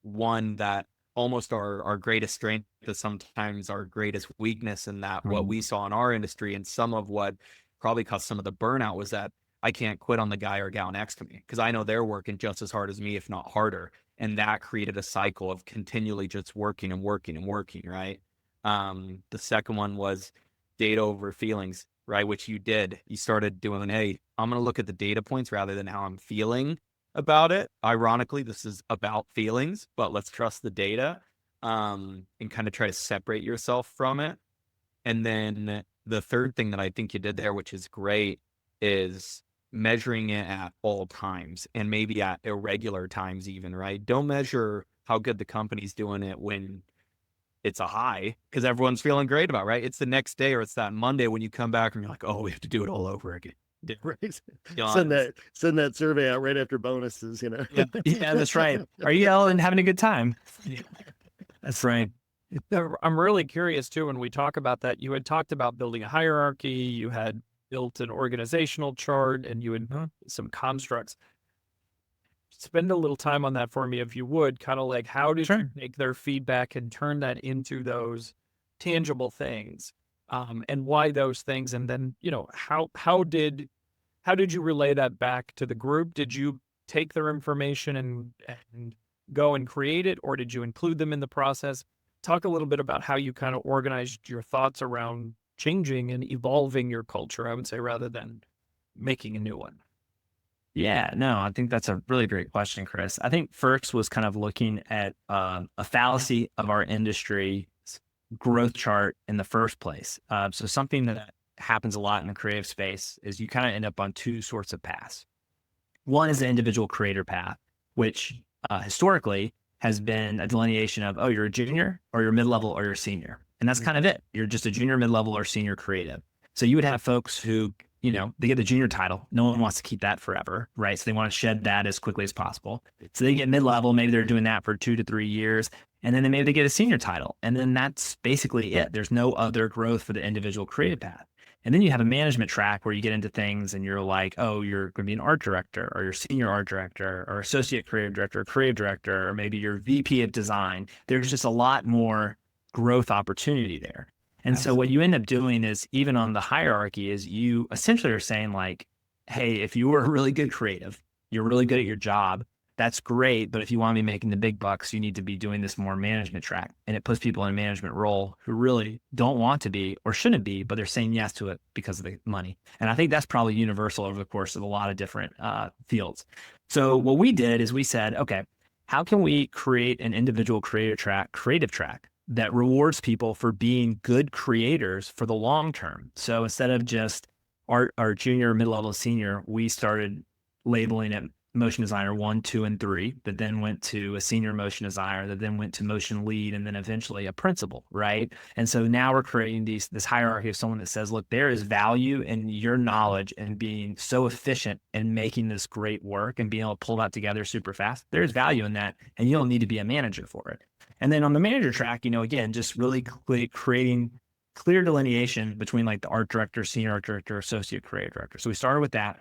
one that almost our greatest strength is sometimes our greatest weakness, and that what we saw in our industry and some of what probably caused some of the burnout was that I can't quit on the guy or gal next to me because I know they're working just as hard as me, if not harder. And that created a cycle of continually just working and working and working, right? The second one was data over feelings, right? Which you did. You started doing, hey, I'm going to look at the data points rather than how I'm feeling about it. Ironically, this is about feelings, but let's trust the data and kind of try to separate yourself from it. And then the third thing that I think you did there, which is great, is measuring it at all times and maybe at irregular times even, right? Don't measure how good the company's doing it when it's a high because everyone's feeling great about it, right? It's the next day or it's that Monday when you come back and you're like, oh, we have to do it all over again. Right. know, Send that survey out right after bonuses, Yeah, that's right. Are you all having a good time? That's right. I'm really curious too, when we talk about that, you had talked about building a hierarchy, you had built an organizational chart, and you had some constructs. Spend a little time on that for me, if you would, kind of like how did you take their feedback and turn that into those tangible things, and why those things, and then, how did you relay that back to the group? Did you take their information and go and create it, or did you include them in the process? Talk a little bit about how you kind of organized your thoughts around changing and evolving your culture, I would say, rather than making a new one. Yeah, no, I think that's a really great question, Chris. I think first was kind of looking at a fallacy of our industry growth chart in the first place. So something that happens a lot in the creative space is you kind of end up on two sorts of paths. One is the individual creator path, which historically has been a delineation of, oh, you're a junior or you're mid-level or you're a senior. And that's kind of it. You're just a junior, mid-level or senior creative. So you would have folks who, they get the junior title. No one wants to keep that forever, right? So they want to shed that as quickly as possible. So they get mid-level. Maybe they're doing that for 2 to 3 years. And then maybe they get a senior title. And then that's basically it. There's no other growth for the individual creative path. And then you have a management track where you get into things and you're like, oh, you're going to be an art director, or you're senior art director, or associate creative director, or maybe you're VP of design. There's just a lot more growth opportunity there. And so what you end up doing is, even on the hierarchy, is you essentially are saying like, hey, if you were a really good creative, you're really good at your job, that's great. But if you want to be making the big bucks, you need to be doing this more management track. And it puts people in a management role who really don't want to be or shouldn't be, but they're saying yes to it because of the money. And I think that's probably universal over the course of a lot of different fields. So what we did is we said, okay, how can we create an individual creative track that rewards people for being good creators for the long term? So instead of just our junior, mid-level, senior, we started labeling it motion designer 1, 2, and 3, that then went to a senior motion designer, that then went to motion lead, and then eventually a principal, right? And so now we're creating this hierarchy of someone that says, look, there is value in your knowledge and being so efficient in making this great work and being able to pull that together super fast. There's value in that, and you don't need to be a manager for it. And then on the manager track, again, just really creating clear delineation between like the art director, senior art director, associate creative director. So we started with that.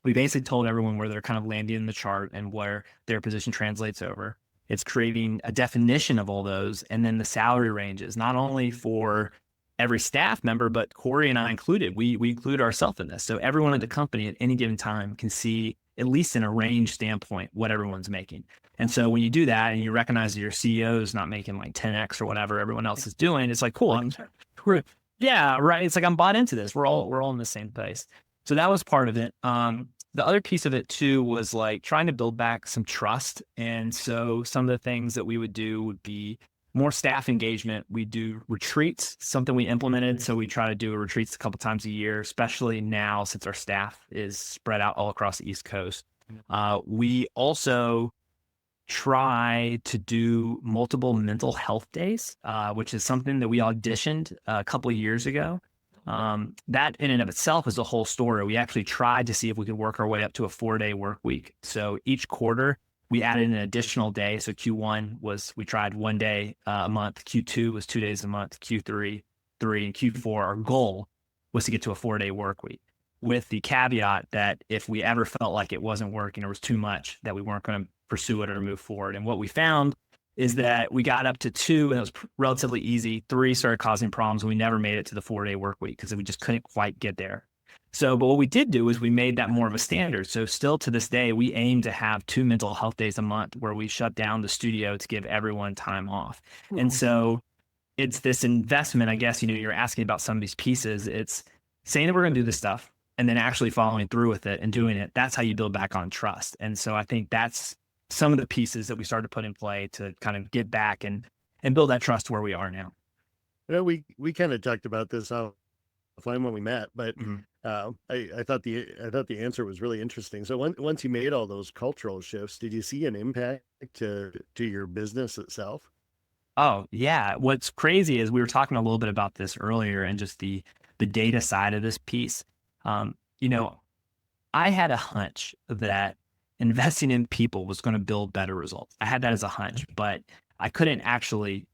We basically told everyone where they're kind of landing in the chart and where their position translates over. It's creating a definition of all those, and then the salary ranges, not only for every staff member, but Corey and I included. We include ourselves in this. So everyone at the company at any given time can see, at least in a range standpoint, what everyone's making. And so when you do that and you recognize that your CEO is not making like 10x or whatever everyone else is doing, it's like, cool. Yeah, right. It's like, I'm bought into this. We're all in the same place. So that was part of it. The other piece of it too was like trying to build back some trust. And so some of the things that we would do would be more staff engagement. We do retreats, something we implemented. So we try to do retreats a couple times a year, especially now since our staff is spread out all across the East Coast. We also try to do multiple mental health days, which is something that we auditioned a couple of years ago. That in and of itself is a whole story. We actually tried to see if we could work our way up to a 4-day work week. So each quarter we added an additional day. So Q1 was, we tried 1 day a month. Q2 was 2 days a month. Q3, 3, and Q4, our goal was to get to a 4-day work week, with the caveat that if we ever felt like it wasn't working or was too much, that we weren't going to pursue it or move forward. And what we found is that we got up to 2 and it was relatively easy. 3 started causing problems. And we never made it to the 4-day work week because we just couldn't quite get there. So, but what we did do is we made that more of a standard. So still to this day, we aim to have 2 mental health days a month where we shut down the studio to give everyone time off. And so it's this investment, I guess, you're asking about some of these pieces. It's saying that we're going to do this stuff and then actually following through with it and doing it. That's how you build back on trust. And so I think that's some of the pieces that we started to put in play to kind of get back and build that trust where we are now. We kind of talked about this offline when we met, but I thought the answer was really interesting. So once you made all those cultural shifts, did you see an impact to your business itself? Oh yeah. What's crazy is we were talking a little bit about this earlier, and just the data side of this piece. I had a hunch that investing in people was going to build better results. I had that as a hunch, but I couldn't actually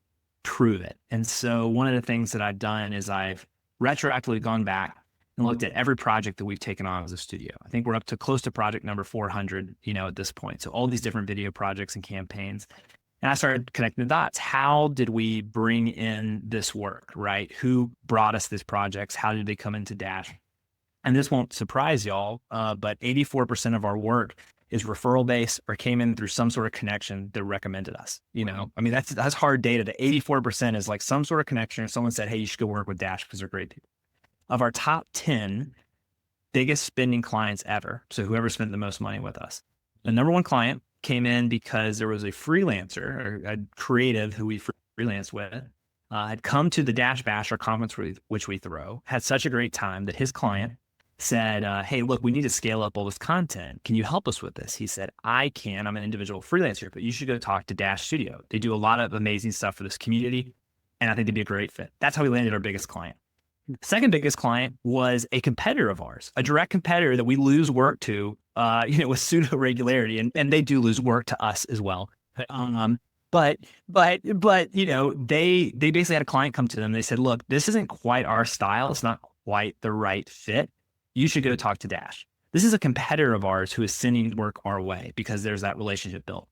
prove it. And so one of the things that I've done is I've retroactively gone back and looked at every project that we've taken on as a studio. I think we're up to close to project number 400, at this point. So all these different video projects and campaigns. And I started connecting the dots. How did we bring in this work, right? Who brought us these projects? How did they come into Dash? And this won't surprise y'all, but 84% of our work is referral based or came in through some sort of connection that recommended us. I mean, that's hard data. The 84% is like some sort of connection, or someone said, hey, you should go work with Dash because they're great people. Of our top 10 biggest spending clients ever, so whoever spent the most money with us, the number one client came in because there was a freelancer or a creative who we freelanced with, had come to the Dash Bash, our conference which we throw, had such a great time that his client said, hey, look, we need to scale up all this content. Can you help us with this? He said, I can. I'm an individual freelancer, but you should go talk to Dash Studio. They do a lot of amazing stuff for this community, and I think they'd be a great fit. That's how we landed our biggest client. The second biggest client was a competitor of ours, a direct competitor that we lose work to, with pseudo regularity, and they do lose work to us as well. But they basically had a client come to them. They said, look, this isn't quite our style. It's not quite the right fit. You should go talk to Dash. This is a competitor of ours who is sending work our way because there's that relationship built.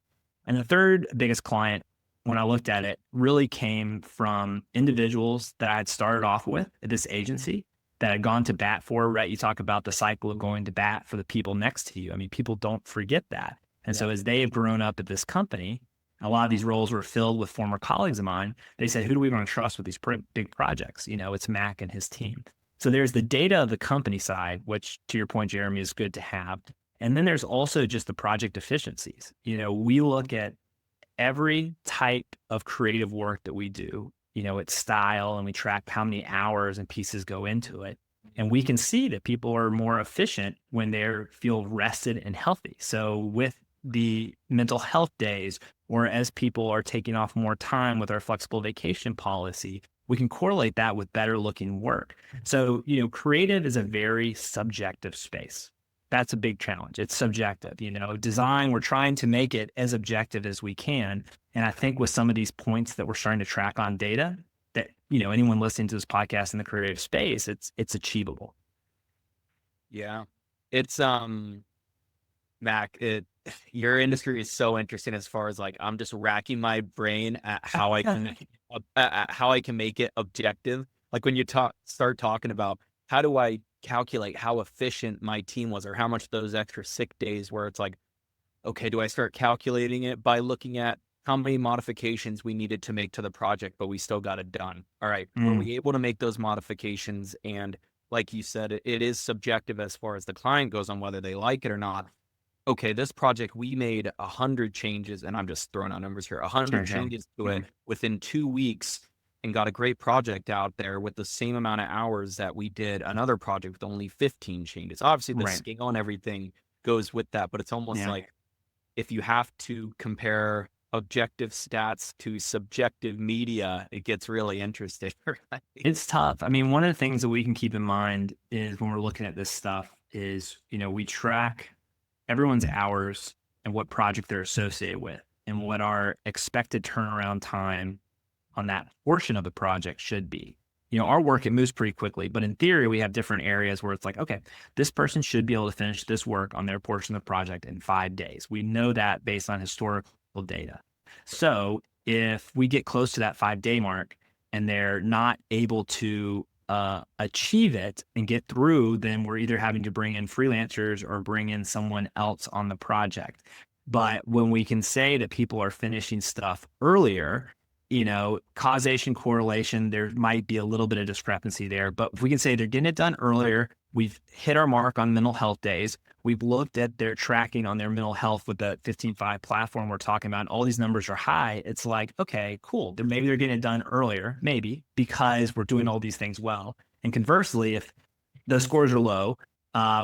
And the third biggest client, when I looked at it, really came from individuals that I had started off with at this agency that had gone to bat for. Rhett, you talk about the cycle of going to bat for the people next to you. I mean, people don't forget that. And so as they have grown up at this company, a lot of these roles were filled with former colleagues of mine. They said, who do we want to trust with these big projects? It's Mack and his team. So there's the data of the company side, which to your point, Jeremy, is good to have. And then there's also just the project efficiencies. We look at every type of creative work that we do, its style, and we track how many hours and pieces go into it. And we can see that people are more efficient when they feel rested and healthy. So with the mental health days, or as people are taking off more time with our flexible vacation policy, we can correlate that with better looking work. So, creative is a very subjective space. That's a big challenge. It's subjective. Design, we're trying to make it as objective as we can. And I think with some of these points that we're starting to track on data, that, anyone listening to this podcast in the creative space, it's achievable. Yeah. It's, Mac, your industry is so interesting as far as like, I'm just racking my brain at how I can make it objective. Like when you start talking about how do I calculate how efficient my team was, or how much those extra sick days, where it's like, okay, do I start calculating it by looking at how many modifications we needed to make to the project, but we still got it done? All right. Were we able to make those modifications? And like you said, it is subjective as far as the client goes on whether they like it or not. Okay, this project, we made 100 changes, and I'm just throwing out numbers here, 100 changes to it within 2 weeks, and got a great project out there with the same amount of hours that we did another project with only 15 changes. Obviously, the scale and everything goes with that, but it's almost like if you have to compare objective stats to subjective media, it gets really interesting. It's tough. I mean, one of the things that we can keep in mind is when we're looking at this stuff is, we track everyone's hours and what project they're associated with and what our expected turnaround time on that portion of the project should be. Our work, it moves pretty quickly, but in theory, we have different areas where it's like, okay, this person should be able to finish this work on their portion of the project in 5 days. We know that based on historical data. So if we get close to that 5-day mark and they're not able to achieve it and get through, then we're either having to bring in freelancers or bring in someone else on the project. But when we can say that people are finishing stuff earlier, causation, correlation, there might be a little bit of discrepancy there. But if we can say they're getting it done earlier, we've hit our mark on mental health days, we've looked at their tracking on their mental health with the 15-5 platform we're talking about, and all these numbers are high, it's like, okay, cool. Maybe they're getting it done earlier, maybe, because we're doing all these things well. And conversely, if the scores are low,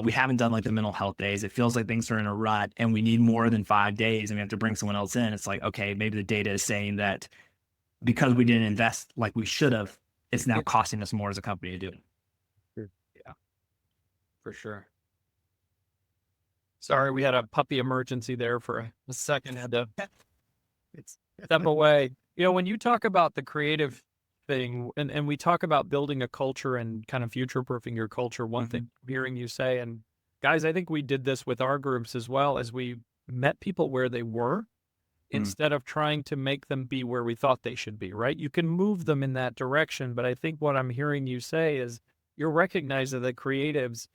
we haven't done like the mental health days, it feels like things are in a rut and we need more than 5 days and we have to bring someone else in, it's like, okay, maybe the data is saying that because we didn't invest like we should have, it's now costing us more as a company to do it. Yeah, for sure. Sorry, we had a puppy emergency there for a second. Had to step away. When you talk about the creative thing and we talk about building a culture and kind of future-proofing your culture, one thing I'm hearing you say, and guys, I think we did this with our groups as well, as we met people where they were instead of trying to make them be where we thought they should be, right? You can move them in that direction, but I think what I'm hearing you say is you're recognizing that creatives,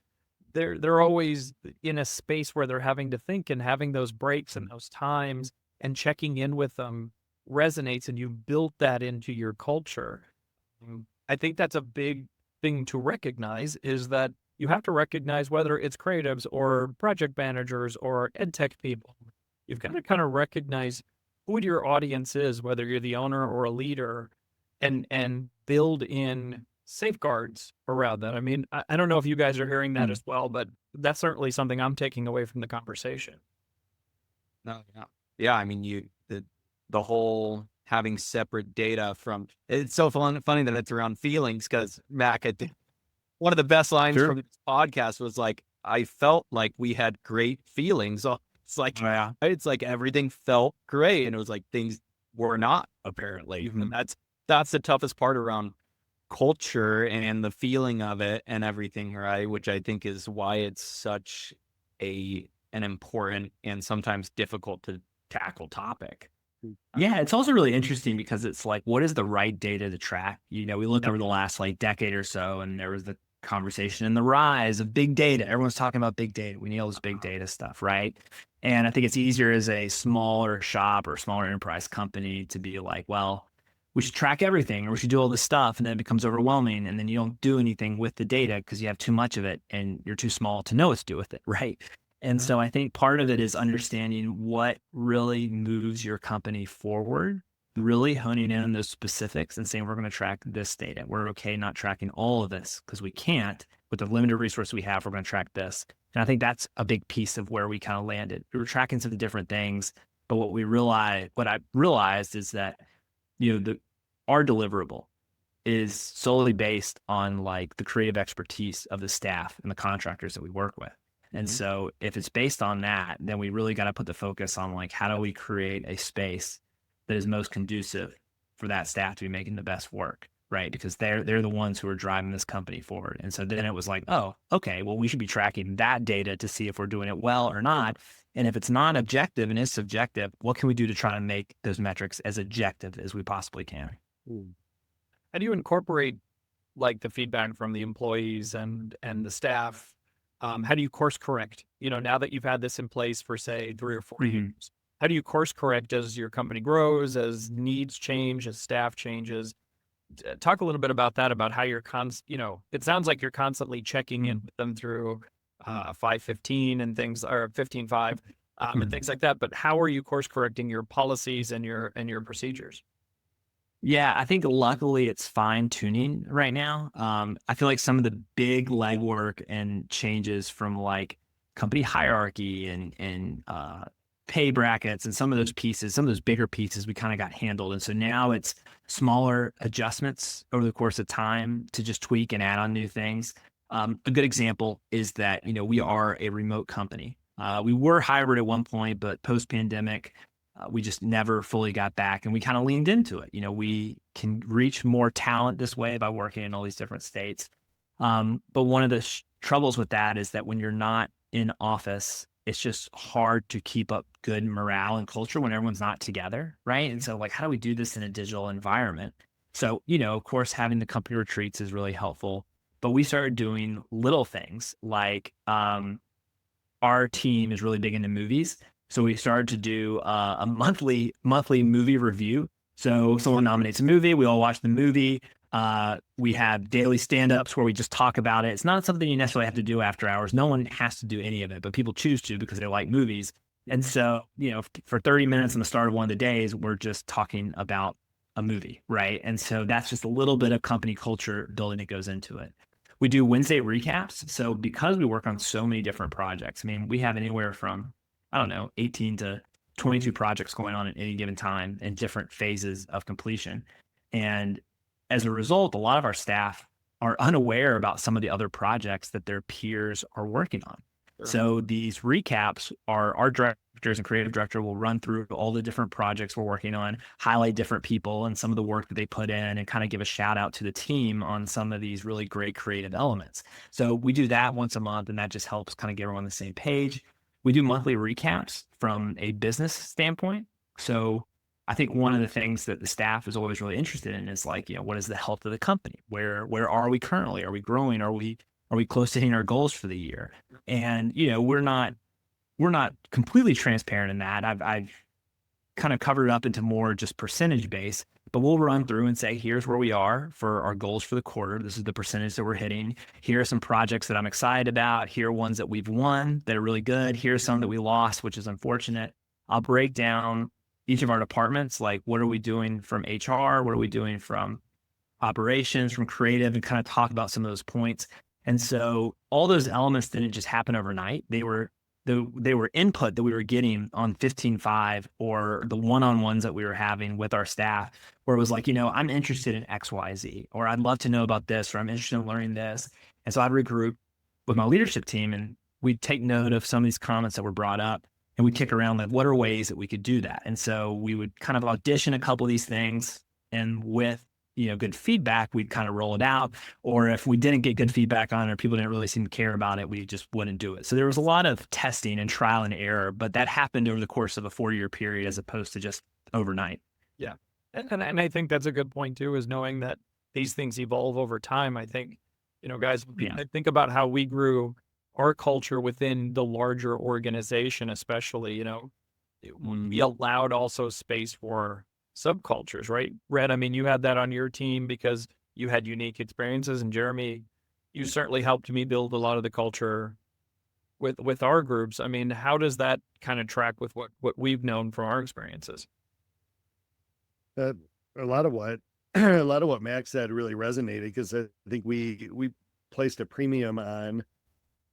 they're always in a space where they're having to think, and having those breaks and those times and checking in with them resonates, and you've built that into your culture. I think that's a big thing to recognize, is that you have to recognize whether it's creatives or project managers or ed tech people. You've got to kind of recognize who your audience is, whether you're the owner or a leader, and build in safeguards around that. I mean, I don't know if you guys are hearing that as well, but that's certainly something I'm taking away from the conversation. No, yeah. I mean, the whole having separate data from, it's so funny that it's around feelings, because Mac, one of the best lines Sure. from this podcast was like, I felt like we had great feelings. It's like everything felt great. And it was like things were not, apparently. Mhm. And that's the toughest part around culture and the feeling of it and everything, right? Which I think is why it's such an important and sometimes difficult to tackle topic. Yeah, it's also really interesting because it's like, what is the right data to track? You know, we look over the last like decade or so, and there was the conversation and the rise of big data. Everyone's talking about big data. We need all this big data stuff, right? And I think it's easier as a smaller shop or smaller enterprise company to be like, well, we should track everything or we should do all this stuff. And then it becomes overwhelming. And then you don't do anything with the data because you have too much of it and you're too small to know what to do with it, right? And so I think part of it is understanding what really moves your company forward, really honing in on those specifics and saying, we're going to track this data. We're okay not tracking all of this because we can't. With the limited resource we have, we're going to track this. And I think that's a big piece of where we kind of landed. We were tracking some different things, but what I realized is that, you know, our deliverable is solely based on like the creative expertise of the staff and the contractors that we work with. And so if it's based on that, then we really got to put the focus on like, how do we create a space that is most conducive for that staff to be making the best work, right? Because they're the ones who are driving this company forward. And so then it was like, oh, okay, well, we should be tracking that data to see if we're doing it well or not. And if it's not objective and is subjective, what can we do to try to make those metrics as objective as we possibly can? How do you incorporate like the feedback from the employees and the staff? How do you course correct? You know, now that you've had this in place for say 3 or 4 years, how do you course correct as your company grows, as needs change, as staff changes? Talk a little bit about that, about how you're it sounds like you're constantly checking in with them through 515 and things, or 15.5 and things like that. But how are you course correcting your policies and your procedures? Yeah, I think luckily it's fine tuning right now. I feel like some of the big legwork and changes from like company hierarchy and pay brackets and some of those pieces, some of those bigger pieces we kind of got handled. And so now it's smaller adjustments over the course of time to just tweak and add on new things. A good example is that, you know, we are a remote company. We were hybrid at one point, but post-pandemic, we just never fully got back and we kind of leaned into it. You know, we can reach more talent this way by working in all these different states. But one of the troubles with that is that when you're not in office, it's just hard to keep up good morale and culture when everyone's not together, right? And so like, how do we do this in a digital environment? So, you know, of course, having the company retreats is really helpful, but we started doing little things like our team is really big into movies. So we started to do a monthly movie review. So someone nominates a movie, we all watch the movie. We have daily stand-ups where we just talk about it. It's not something you necessarily have to do after hours. No one has to do any of it, but people choose to because they like movies. And so, you know, for 30 minutes on the start of one of the days, we're just talking about a movie, right? And so that's just a little bit of company culture building that goes into it. We do Wednesday recaps. So because we work on so many different projects, I mean, we have anywhere from, I don't know, 18 to 22 projects going on at any given time in different phases of completion. And as a result, a lot of our staff are unaware about some of the other projects that their peers are working on. Sure. So these recaps are our directors and creative director will run through all the different projects we're working on, highlight different people and some of the work that they put in, and kind of give a shout out to the team on some of these really great creative elements. So we do that once a month, and that just helps kind of get everyone on the same page. We do monthly recaps from a business standpoint. So I think one of the things that the staff is always really interested in is like, you know, what is the health of the company? Where are we currently? Are we growing? Are we close to hitting our goals for the year? And, you know, we're not completely transparent in that. I've kind of covered it up into more just percentage base, but we'll run through and say, here's where we are for our goals for the quarter. This is the percentage that we're hitting. Here are some projects that I'm excited about. Here are ones that we've won that are really good. Here's some that we lost, which is unfortunate. I'll break down each of our departments, like what are we doing from HR? What are we doing from operations, from creative, and kind of talk about some of those points. And so all those elements didn't just happen overnight. They were they were input that we were getting on 15.5 or the one-on-ones that we were having with our staff, where it was like, I'm interested in XYZ, or I'd love to know about this, or I'm interested in learning this. And so I'd regroup with my leadership team and we'd take note of some of these comments that were brought up, and we'd kick around like, what are ways that we could do that? And so we would kind of audition a couple of these things, and with good feedback, we'd kind of roll it out. Or if we didn't get good feedback on it, or people didn't really seem to care about it, we just wouldn't do it. So there was a lot of testing and trial and error, but that happened over the course of a 4-year period as opposed to just overnight. Yeah. And I think that's a good point too, is knowing that these things evolve over time. I think, guys, I think about how we grew our culture within the larger organization, especially, we allowed also space for subcultures, right? Rhett, I mean, you had that on your team because you had unique experiences, and Jeremy, you certainly helped me build a lot of the culture with our groups. I mean, how does that kind of track with what we've known from our experiences? A lot of what a lot of what Max said really resonated, because I think we placed a premium on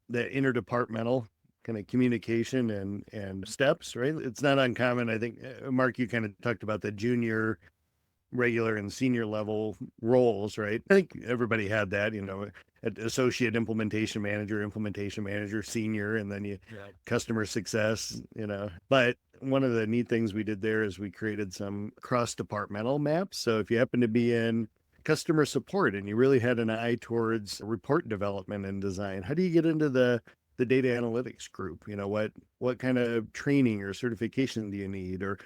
the interdepartmental kind of communication and steps, right? It's not uncommon. I think, Mark, you kind of talked about the junior, regular, and senior level roles, right? I think everybody had that, associate implementation manager, senior, and then customer success, But one of the neat things we did there is we created some cross-departmental maps. So if you happen to be in customer support and you really had an eye towards report development and design, how do you get into the data analytics group? What kind of training or certification do you need? Or,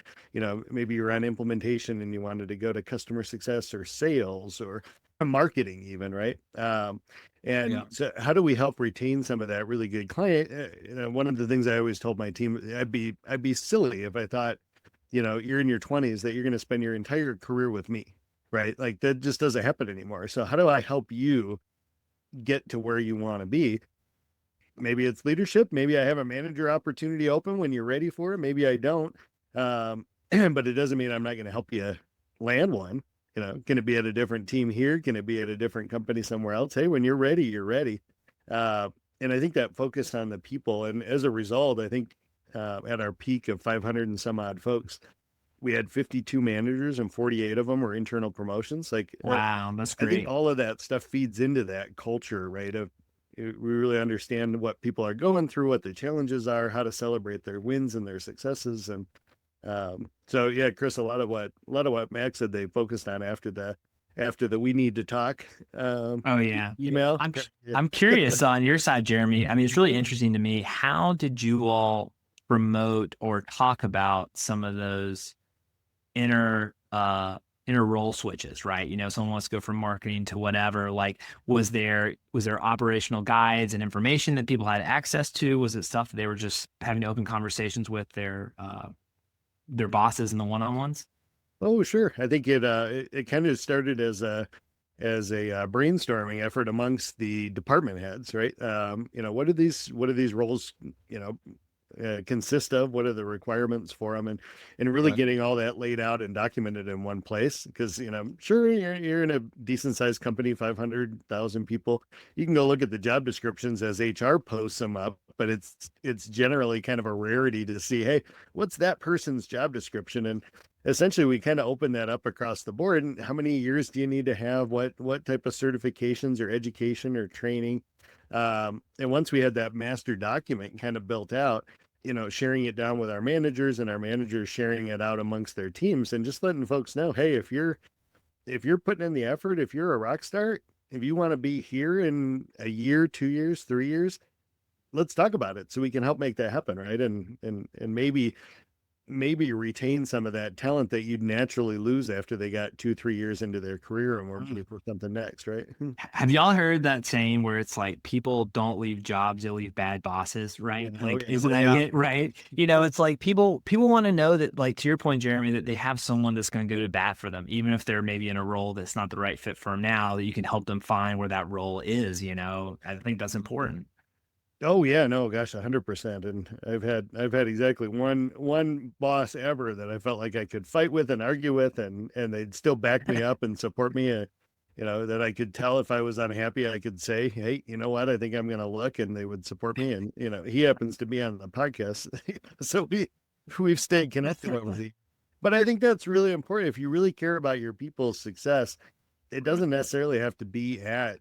maybe you're on implementation and you wanted to go to customer success or sales or marketing even, right? So how do we help retain some of that really good client? One of the things I always told my team, I'd be silly if I thought, you're in your 20s, that you're going to spend your entire career with me, right? Like that just doesn't happen anymore. So how do I help you get to where you want to be? Maybe it's leadership. Maybe I have a manager opportunity open when you're ready for it. Maybe I don't. But it doesn't mean I'm not going to help you land one. Can it be at a different team here? Can it be at a different company somewhere else? Hey, when you're ready, you're ready. And I think that focus on the people. And as a result, I think at our peak of 500 and some odd folks, we had 52 managers and 48 of them were internal promotions. Like, wow, that's great. I think all of that stuff feeds into that culture, right? We really understand what people are going through, what the challenges are, how to celebrate their wins and their successes. And so, yeah, Chris, a lot of what Max said, they focused on after the we need to talk. Email. I'm curious on your side, Jeremy. I mean, it's really interesting to me. How did you all promote or talk about some of those inner role switches, right? Someone wants to go from marketing to whatever. Like, was there operational guides and information that people had access to? Was it stuff they were just having open conversations with their bosses in the one-on-ones? Oh, sure. I think it kind of started as a brainstorming effort amongst the department heads, right? What do these roles, consist of? What are the requirements for them? And really getting all that laid out and documented in one place. Because, sure, you're in a decent sized company, 500,000 people. You can go look at the job descriptions as HR posts them up, but it's generally kind of a rarity to see, hey, what's that person's job description? And essentially we kind of open that up across the board. And how many years do you need to have? What type of certifications or education or training? And once we had that master document kind of built out, sharing it down with our managers and our managers sharing it out amongst their teams and just letting folks know, hey, if you're putting in the effort, if you're a rock star, if you want to be here in a year, 2 years, 3 years, let's talk about it so we can help make that happen. Right. And maybe retain some of that talent that you'd naturally lose after they got 2-3 years into their career and were ready for something next, right? Have y'all heard that saying where it's like people don't leave jobs, they leave bad bosses, right? Isn't that it, right? It's like people want to know that, like, to your point, Jeremy, that they have someone that's going to go to bat for them, even if they're maybe in a role that's not the right fit for them now, that you can help them find where that role is. I think that's important. Oh yeah, no, gosh, 100%. And I've had exactly one boss ever that I felt like I could fight with and argue with, and they'd still back me up and support me. that I could tell if I was unhappy, I could say, hey, you know what? I think I'm going to look, and they would support me. And, he happens to be on the podcast. So we've stayed connected over the, but I think that's really important. If you really care about your people's success, it doesn't necessarily have to be at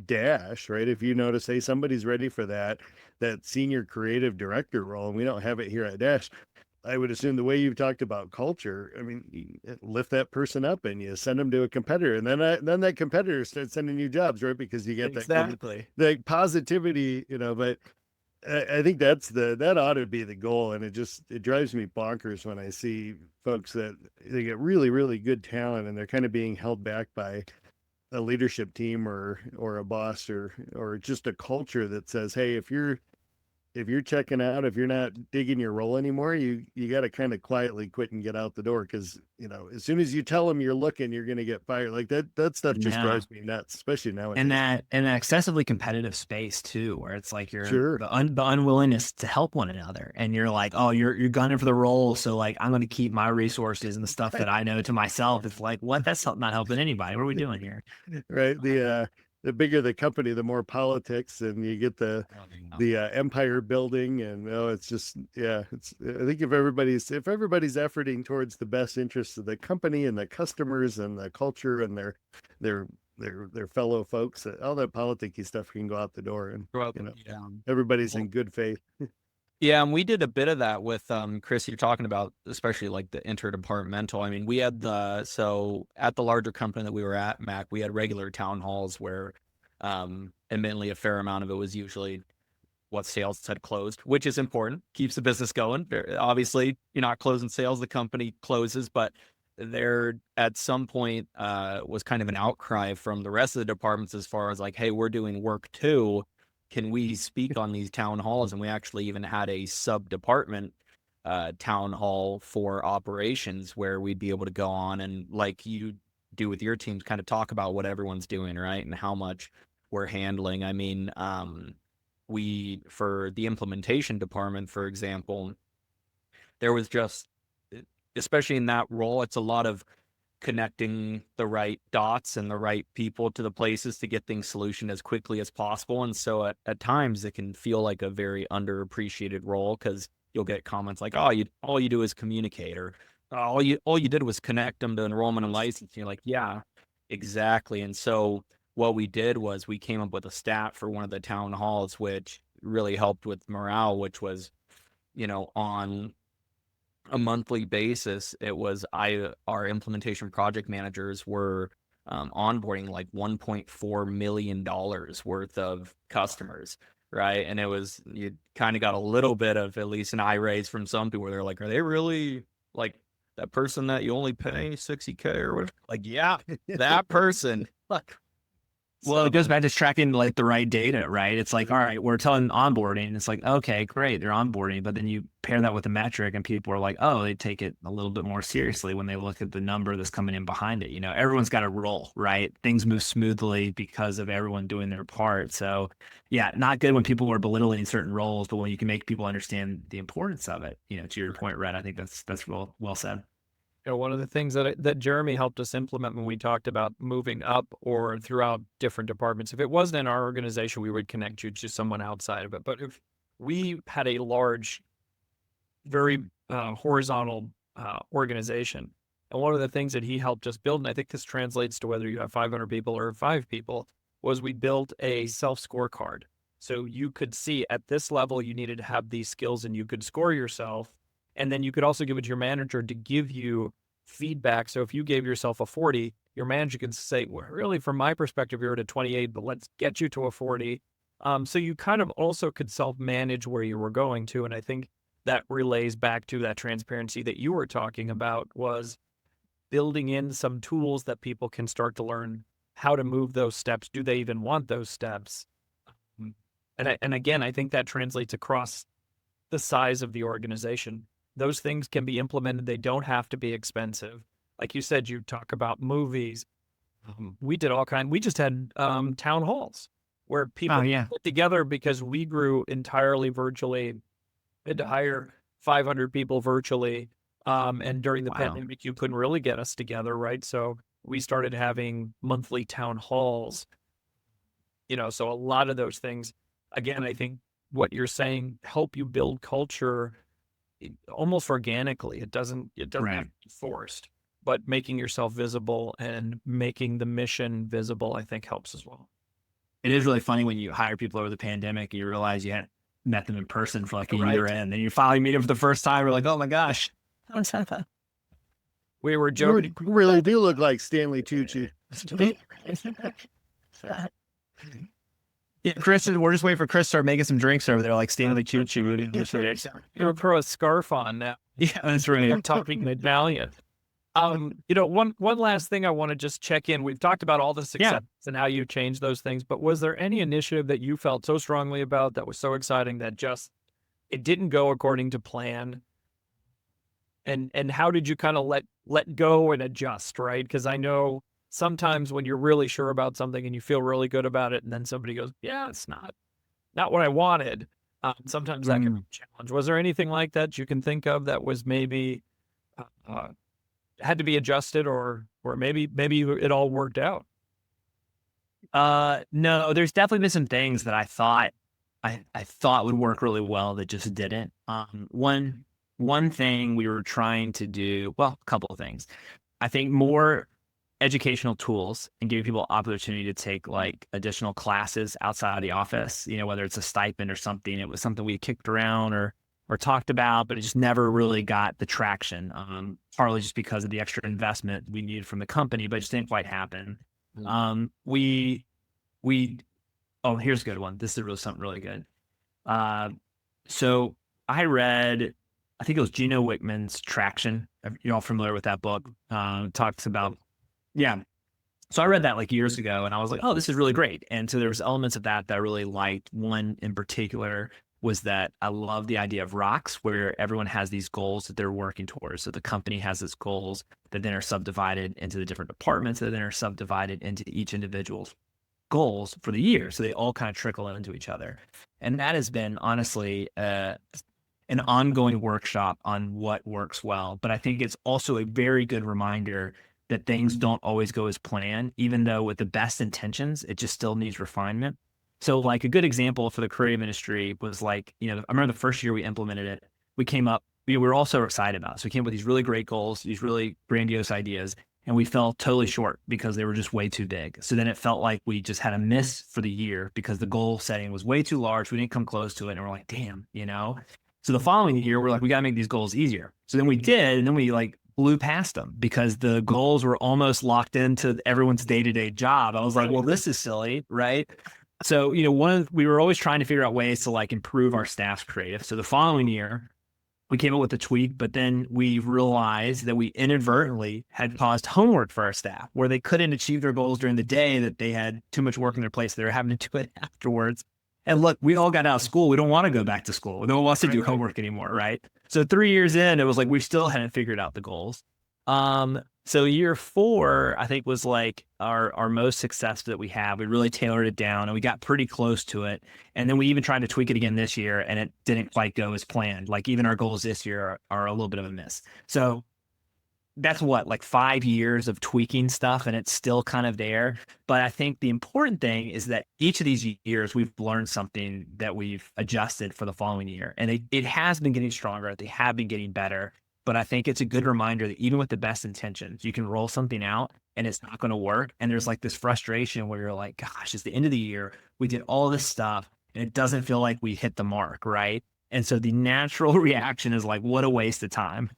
Dash, right? If you notice, hey, somebody's ready for that senior creative director role, and we don't have it here at Dash, I would assume the way you've talked about culture, I mean, you lift that person up and you send them to a competitor, and then that competitor starts sending you jobs, right? Because you get that positivity, but I think that ought to be the goal. And it drives me bonkers when I see folks that they get really, really good talent and they're kind of being held back by a leadership team or a boss or just a culture that says, hey, if you're checking out, if you're not digging your role anymore, you got to kind of quietly quit and get out the door. Cause as soon as you tell them you're looking, you're going to get fired. Like that stuff just drives me nuts, especially nowadays. And that excessively competitive space too, where it's like Sure. the unwillingness to help one another. And you're like, oh, you're gunning for the role. So like, I'm going to keep my resources and the stuff that I know to myself. It's like, what? That's not helping anybody. What are we doing here? Right. The bigger the company, the more politics, and you get the empire building, and it's just, I think if everybody's efforting towards the best interests of the company and the customers and the culture and their fellow folks, all that politicky stuff can go out the door, and everybody's in good faith. Yeah, and we did a bit of that with Chris. You're talking about, especially like the interdepartmental. I mean, we had so at the larger company that we were at, Mac, we had regular town halls where, admittedly, a fair amount of it was usually what sales had closed, which is important, keeps the business going. Obviously, you're not closing sales, the company closes, but there at some point was kind of an outcry from the rest of the departments as far as like, hey, we're doing work too. Can we speak on these town halls? And we actually even had a sub-department town hall for operations where we'd be able to go on and, like you do with your teams, kind of talk about what everyone's doing, right? And how much we're handling. I mean, for the implementation department, for example, there was just, especially in that role, it's a lot of connecting the right dots and the right people to the places to get things solutioned as quickly as possible. And so at times it can feel like a very underappreciated role, because you'll get comments like, oh, all you do is communicate, or all you did was connect them to enrollment and license. You're like, yeah, exactly. And so what we did was we came up with a stat for one of the town halls, which really helped with morale, which was, on a monthly basis, it was our implementation project managers were onboarding like $1.4 million worth of customers, right? And it was, you kind of got a little bit of at least an eye raise from some people where they're like, are they really like that person that you only pay $60K or whatever? Like, yeah, that person. Look. Well, it goes back to tracking like the right data, right? It's like, all right, we're telling onboarding, and it's like, okay, great, they're onboarding, but then you pair that with a metric, and people are like, oh, they take it a little bit more seriously when they look at the number that's coming in behind it. Everyone's got a role, right? Things move smoothly because of everyone doing their part. So, yeah, not good when people are belittling certain roles, but when you can make people understand the importance of it, to your point, Rhett, I think that's well said. One of the things that Jeremy helped us implement when we talked about moving up or throughout different departments, if it wasn't in our organization, we would connect you to someone outside of it. But if we had a large, very horizontal organization, and one of the things that he helped us build, and I think this translates to whether you have 500 people or 5 people, was we built a self-scorecard. So you could see at this level, you needed to have these skills, and you could score yourself. And then you could also give it to your manager to give you feedback. So if you gave yourself a 40, your manager could say, well, really, from my perspective, you're at a 28, but let's get you to a 40. So you kind of also could self-manage where you were going to. And I think that relays back to that transparency that you were talking about, was building in some tools that people can start to learn how to move those steps. Do they even want those steps? And again, I think that translates across the size of the organization. Those things can be implemented. They don't have to be expensive. Like you said, you talk about movies. We did all kinds. We just had town halls where people put together, because we grew entirely virtually. We had to hire 500 people virtually. And during the pandemic, you couldn't really get us together, right? So We started having monthly town halls, so a lot of those things, again, I think what you're saying help you build culture almost organically. It doesn't have to be forced, but making yourself visible and making the mission visible, I think helps as well. It is really funny when you hire people over the pandemic and you realize you hadn't met them in person for like a year in, and then you finally meet them for the first time. You're like, oh my gosh. We were joking. You really do look like Stanley Tucci. Yeah, Chris, we're just waiting for Chris to start making some drinks over there, like Stanley Tucci. You'll throw a scarf on now. Yeah, that's right. I'm talking Italian. One last thing I want to just check in. We've talked about all the success and how you changed those things, but was there any initiative that you felt so strongly about that was so exciting that just it didn't go according to plan? And how did you kind of let go and adjust, right? Because I know sometimes when you're really sure about something and you feel really good about it, and then somebody goes, yeah, it's not what I wanted. Sometimes that can be a challenge. Was there anything like that you can think of that was maybe had to be adjusted, or maybe it all worked out? No, there's definitely been some things that I thought would work really well that just didn't. One thing we were trying to do, well, a couple of things. I think more educational tools and giving people opportunity to take like additional classes outside of the office, whether it's a stipend or something. It was something we kicked around or talked about, but it just never really got the traction, partly just because of the extra investment we needed from the company, but it just didn't quite happen. Here's a good one. This is really something really good. So I read, I think it was Gino Wickman's Traction. You're all familiar with that book. Talks about, So I read that like years ago and I was like, oh, this is really great. And so there was elements of that I really liked. One in particular was that I love the idea of rocks, where everyone has these goals that they're working towards. So the company has its goals that then are subdivided into the different departments that then are subdivided into each individual's goals for the year. So they all kind of trickle into each other. And that has been honestly an ongoing workshop on what works well. But I think it's also a very good reminder that things don't always go as planned, even though with the best intentions, it just still needs refinement. So like a good example for the creative industry was like, I remember the first year we implemented it, we came up, we were all so excited about it. So we came up with these really great goals, these really grandiose ideas, and we fell totally short because they were just way too big. So then it felt like we just had a miss for the year because the goal setting was way too large. We didn't come close to it. And we're like, damn, So the following year, we're like, we got to make these goals easier. So then we did, and then we like blew past them because the goals were almost locked into everyone's day-to-day job. I was like, well, this is silly, right? So, we were always trying to figure out ways to like improve our staff's creative. So the following year, we came up with a tweak, but then we realized that we inadvertently had caused homework for our staff where they couldn't achieve their goals during the day, that they had too much work in their place. They were having to do it afterwards. And look, we all got out of school. We don't want to go back to school. No one wants to do homework anymore, right? So 3 years in, it was like we still hadn't figured out the goals. So year 4, I think, was like our most success that we have. We really tailored it down and we got pretty close to it. And then we even tried to tweak it again this year and it didn't quite go as planned. Like even our goals this year are a little bit of a miss. So that's like 5 years of tweaking stuff and it's still kind of there. But I think the important thing is that each of these years we've learned something that we've adjusted for the following year. And it has been getting stronger. They have been getting better. But I think it's a good reminder that even with the best intentions, you can roll something out and it's not going to work. And there's like this frustration where you're like, gosh, it's the end of the year. We did all this stuff and it doesn't feel like we hit the mark, right? And so the natural reaction is like, what a waste of time.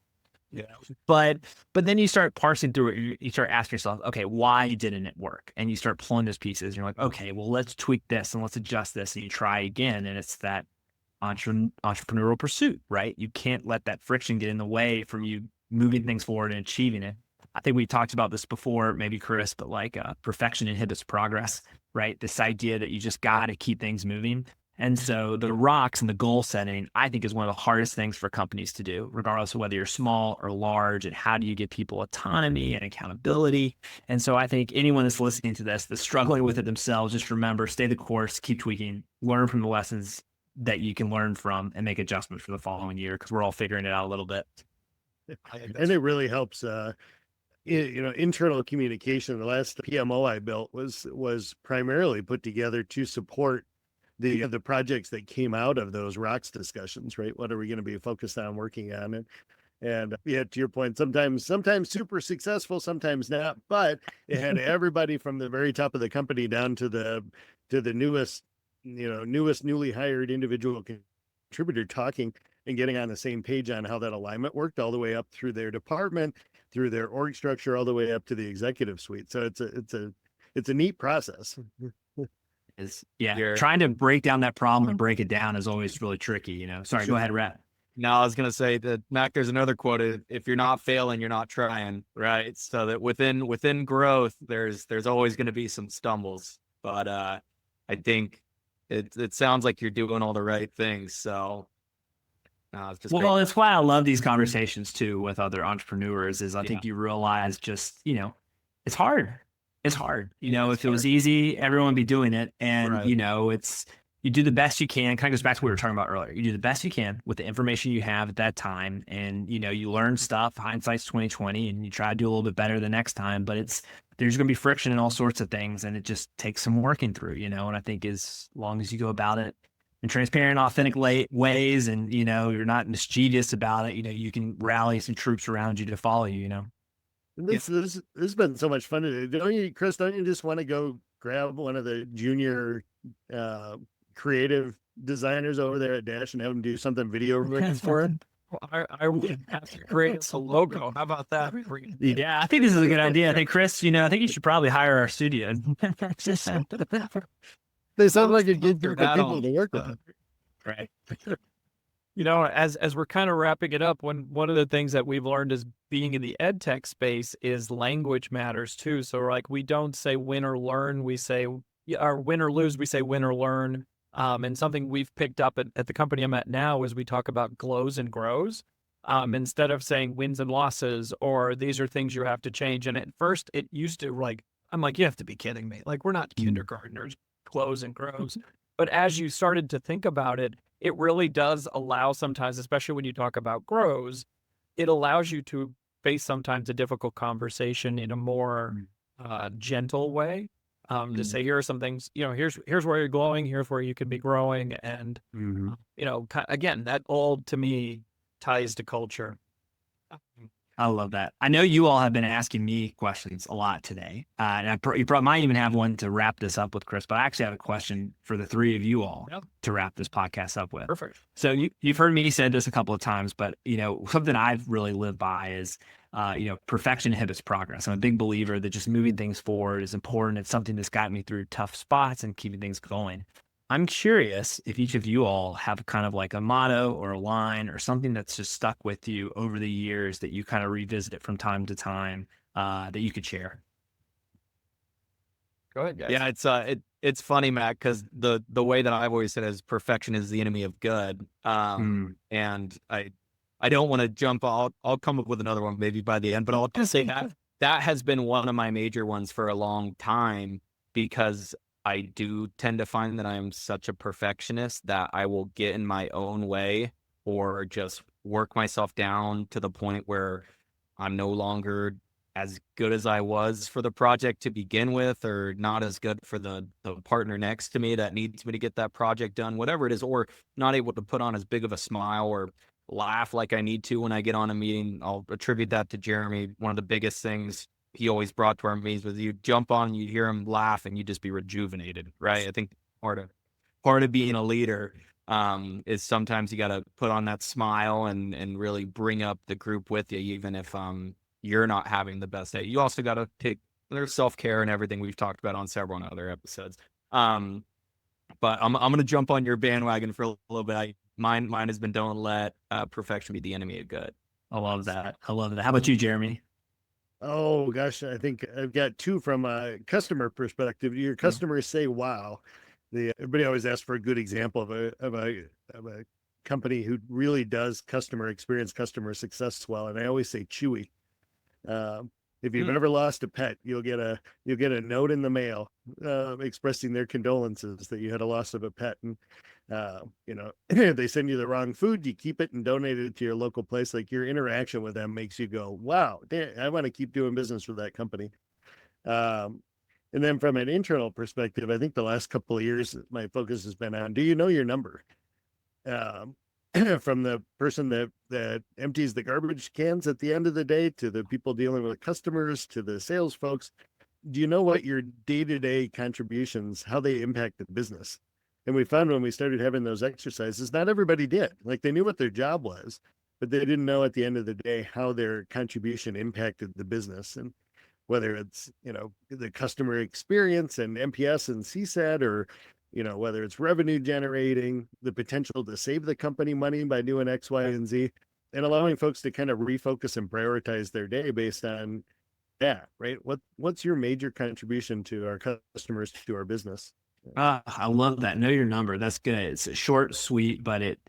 Yeah. But then you start parsing through it. You start asking yourself, okay, why didn't it work? And you start pulling those pieces. And you're like, okay, well, let's tweak this and let's adjust this. And you try again. And it's that entrepreneurial pursuit, right? You can't let that friction get in the way from you moving things forward and achieving it. I think we talked about this before, maybe Chris, but like perfection inhibits progress, right? This idea that you just got to keep things moving. And so the rocks and the goal setting, I think, is one of the hardest things for companies to do, regardless of whether you're small or large, and how do you give people autonomy and accountability. And so I think anyone that's listening to this, that's struggling with it themselves, just remember, stay the course, keep tweaking, learn from the lessons that you can learn from and make adjustments for the following year, because we're all figuring it out a little bit. And it really helps. internal communication. The last PMO I built was primarily put together to support the projects that came out of those rocks discussions, right? What are we going to be focused on working on? And yeah, to your point, sometimes super successful, sometimes not, but it had everybody from the very top of the company down to the newest newly hired individual contributor talking and getting on the same page on how that alignment worked, all the way up through their department, through their org structure, all the way up to the executive suite. So it's a neat process. Trying to break down that problem and break it down is always really tricky, you know. Sorry, go ahead, Rhett. No, I was going to say that, Mac, there's another quote: if you're not failing, you're not trying, right? So that within growth, there's always going to be some stumbles, but I think it sounds like you're doing all the right things. So no, it's just well, great. that's why I love these conversations too with other entrepreneurs, is I think you realize just, you know, it's hard. It's hard. You know, if it was easy, everyone would be doing it. And, you know, you do the best you can. Kind of goes back to what we were talking about earlier. You do the best you can with the information you have at that time. And, you know, you learn stuff, hindsight's 20/20, and you try to do a little bit better the next time, but there's going to be friction in all sorts of things. And it just takes some working through, you know, and I think as long as you go about it in transparent, authentic ways, and, you know, you're not mischievous about it, you know, you can rally some troops around you to follow you, you know. This has been so much fun to do. Don't you, Chris? Don't you just want to go grab one of the junior creative designers over there at Dash and have them do something video related for it? Well, I would have to create a logo. How about that? Yeah, I think this is a good idea. I think, Chris, you know, I think you should probably hire our studio. They sound like a good group of people to work with. Right. You know, as we're kind of wrapping it up, one of the things that we've learned is being in the ed tech space is language matters too. So like, we don't say win or learn, we say, or win or lose, we say win or learn. And something we've picked up at the company I'm at now is we talk about glows and grows. Instead of saying wins and losses, or these are things you have to change. And at first it used to, like, I'm like, you have to be kidding me. Like, we're not kindergartners, glows and grows. But as you started to think about it, it really does allow sometimes, especially when you talk about grows, it allows you to face sometimes a difficult conversation in a more gentle way. To say, here are some things, you know, here's where you're glowing, here's where you can be growing. And, you know, again, that all to me ties to culture. I love that. I know you all have been asking me questions a lot today. And you probably might even have one to wrap this up with, Chris, but I actually have a question for the three of you all to wrap this podcast up with. Perfect. So you've heard me say this a couple of times, but, you know, something I've really lived by is, you know, perfection inhibits progress. I'm a big believer that just moving things forward is important. It's something that's got me through tough spots and keeping things going. I'm curious if each of you all have kind of like a motto or a line or something that's just stuck with you over the years that you kind of revisit it from time to time, that you could share. Go ahead, guys. Yeah, it's funny, Matt, because the way that I've always said is perfection is the enemy of good. And I don't want to jump. I'll come up with another one maybe by the end, but I'll just say that has been one of my major ones for a long time, because I do tend to find that I'm such a perfectionist that I will get in my own way or just work myself down to the point where I'm no longer as good as I was for the project to begin with, or not as good for the partner next to me that needs me to get that project done, whatever it is, or not able to put on as big of a smile or laugh like I need to when I get on a meeting. I'll attribute that to Jeremy. One of the biggest things he always brought to our meetings was you jump on and you hear him laugh and you just be rejuvenated, right? I think part of being a leader is sometimes you got to put on that smile and really bring up the group with you, even if you're not having the best day. You also got to take there's self-care and everything we've talked about on several other episodes. But I'm going to jump on your bandwagon for a little bit. Mine has been, don't let perfection be the enemy of good. I love that. How about you, Jeremy? Oh gosh, I think I've got two from a customer perspective. Your customers say, "Wow." Everybody always asks for a good example of a company who really does customer experience, customer success well, and I always say Chewy. If you've ever lost a pet, you'll get a note in the mail expressing their condolences that you had a loss of a pet. And They send you the wrong food, you keep it and donate it to your local place. Like your interaction with them makes you go, wow, I want to keep doing business with that company. And then from an internal perspective, I think the last couple of years, my focus has been on, do you know your number? From the person that empties the garbage cans at the end of the day, to the people dealing with customers, to the sales folks, do you know what your day-to-day contributions, how they impact the business? And we found when we started having those exercises, not everybody did. Like they knew what their job was, but they didn't know at the end of the day how their contribution impacted the business. And whether it's, the customer experience and NPS and CSAT, or, whether it's revenue generating, the potential to save the company money by doing X, Y, and Z, and allowing folks to kind of refocus and prioritize their day based on that, right? What's your major contribution to our customers, to our business? I love that. Know your number. That's good. It's short, sweet, but it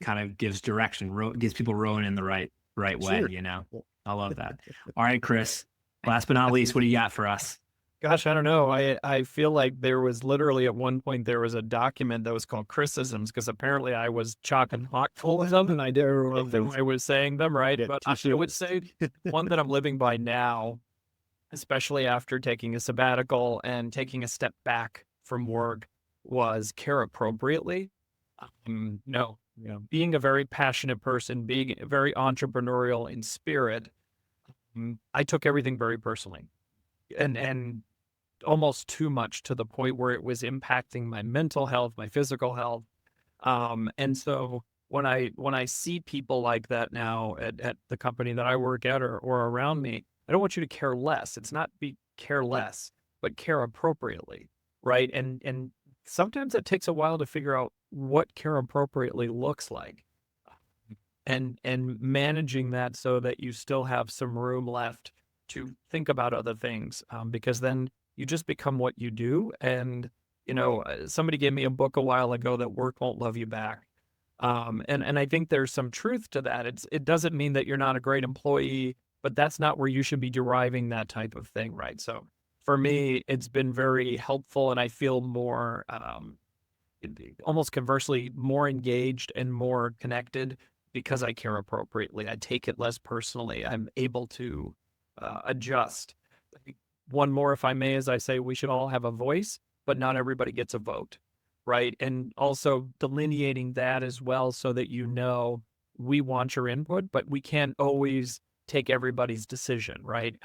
kind of gives direction, gets people rowing in the right way, Sure. I love that. All right, Chris, last but not least, what do you got for us? Gosh, I don't know. I feel like there was literally at one point there was a document that was called Criticisms, because apparently I was chock and block full of them and I didn't remember I was saying them right. Yeah, But I would say one that I'm living by now, especially after taking a sabbatical and taking a step back from work, was care appropriately. Being a very passionate person, being very entrepreneurial in spirit, I took everything very personally, and almost too much, to the point where it was impacting my mental health, my physical health. And so when I see people like that now at the company that I work at, or around me, I don't want you to care less. It's not be careless, but care appropriately, right? And sometimes it takes a while to figure out what care appropriately looks like, and managing that so that you still have some room left to think about other things, because then you just become what you do. And somebody gave me a book a while ago, that Work Won't Love You Back, and I think there's some truth to that. It doesn't mean that you're not a great employee, but that's not where you should be deriving that type of thing, right? So for me, it's been very helpful, and I feel more, almost conversely, more engaged and more connected, because I care appropriately. I take it less personally. I'm able to adjust. One more, if I may, as I say, we should all have a voice, but not everybody gets a vote, right? And also delineating that as well, so that we want your input, but we can't always take everybody's decision, right?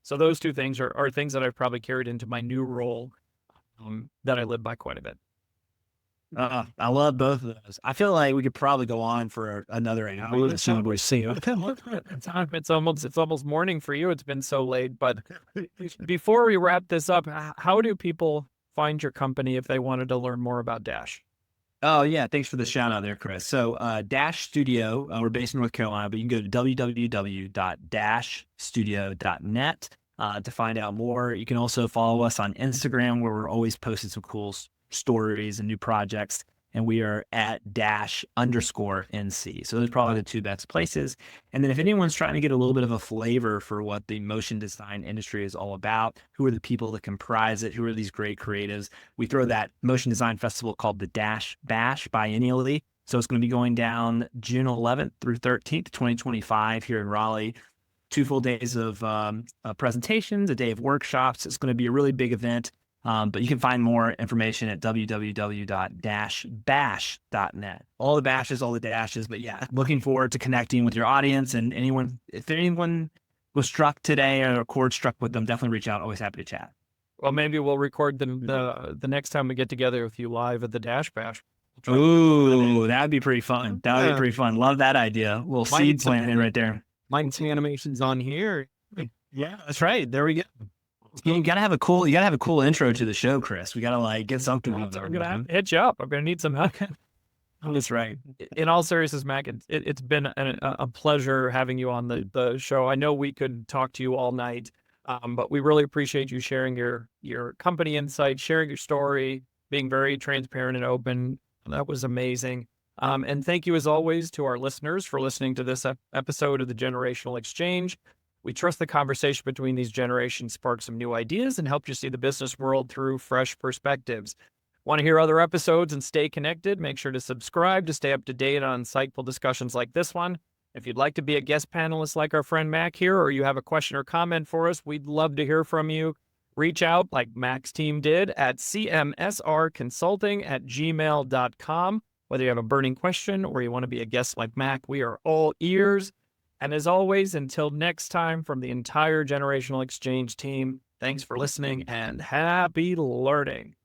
So those two things are things that I've probably carried into my new role, that I live by quite a bit. I love both of those. I feel like we could probably go on for another hour. It's almost morning for you. It's been so late. But before we wrap this up, how do people find your company if they wanted to learn more about Dash? Oh, yeah. Thanks for the shout out there, Chris. So Dash Studio, we're based in North Carolina, but you can go to www.dashstudio.net to find out more. You can also follow us on Instagram, where we're always posting some cool stories and new projects, and we are at _NC. So those are probably the two best places. And then if anyone's trying to get a little bit of a flavor for what the motion design industry is all about, who are the people that comprise it, who are these great creatives, we throw that motion design festival called the Dash Bash biennially. So it's going to be going down June 11th through 13th, 2025 here in Raleigh. 2 full days of presentations, a day of workshops. It's going to be a really big event. But you can find more information at www.dashbash.net. All the bashes, all the dashes. But yeah, looking forward to connecting with your audience, and if anyone was struck today or a chord struck with them, definitely reach out. Always happy to chat. Well, maybe we'll record the next time we get together with you live at the Dash Bash. Ooh, that'd be pretty fun. That would be pretty fun. Love that idea. Little seed planting right there. Mine's animations on here. Yeah, that's right. There we go. You gotta have a cool intro to the show, Chris. We gotta get something. I'm gonna hit you up. I'm gonna need some help. That's right. In all seriousness, Mack, it's been a pleasure having you on the show. I know we could talk to you all night, but we really appreciate you sharing your company insights, sharing your story, being very transparent and open. That was amazing. And thank you, as always, to our listeners for listening to this episode of the Generational Exchange. We trust the conversation between these generations sparked some new ideas and helped you see the business world through fresh perspectives. Want to hear other episodes and stay connected? Make sure to subscribe to stay up to date on insightful discussions like this one. If you'd like to be a guest panelist like our friend Mack here, or you have a question or comment for us, we'd love to hear from you. Reach out like Mack's team did at cmsrconsulting@gmail.com. Whether you have a burning question or you want to be a guest like Mack, we are all ears. And as always, until next time, from the entire Generational Exchange team, thanks for listening and happy learning.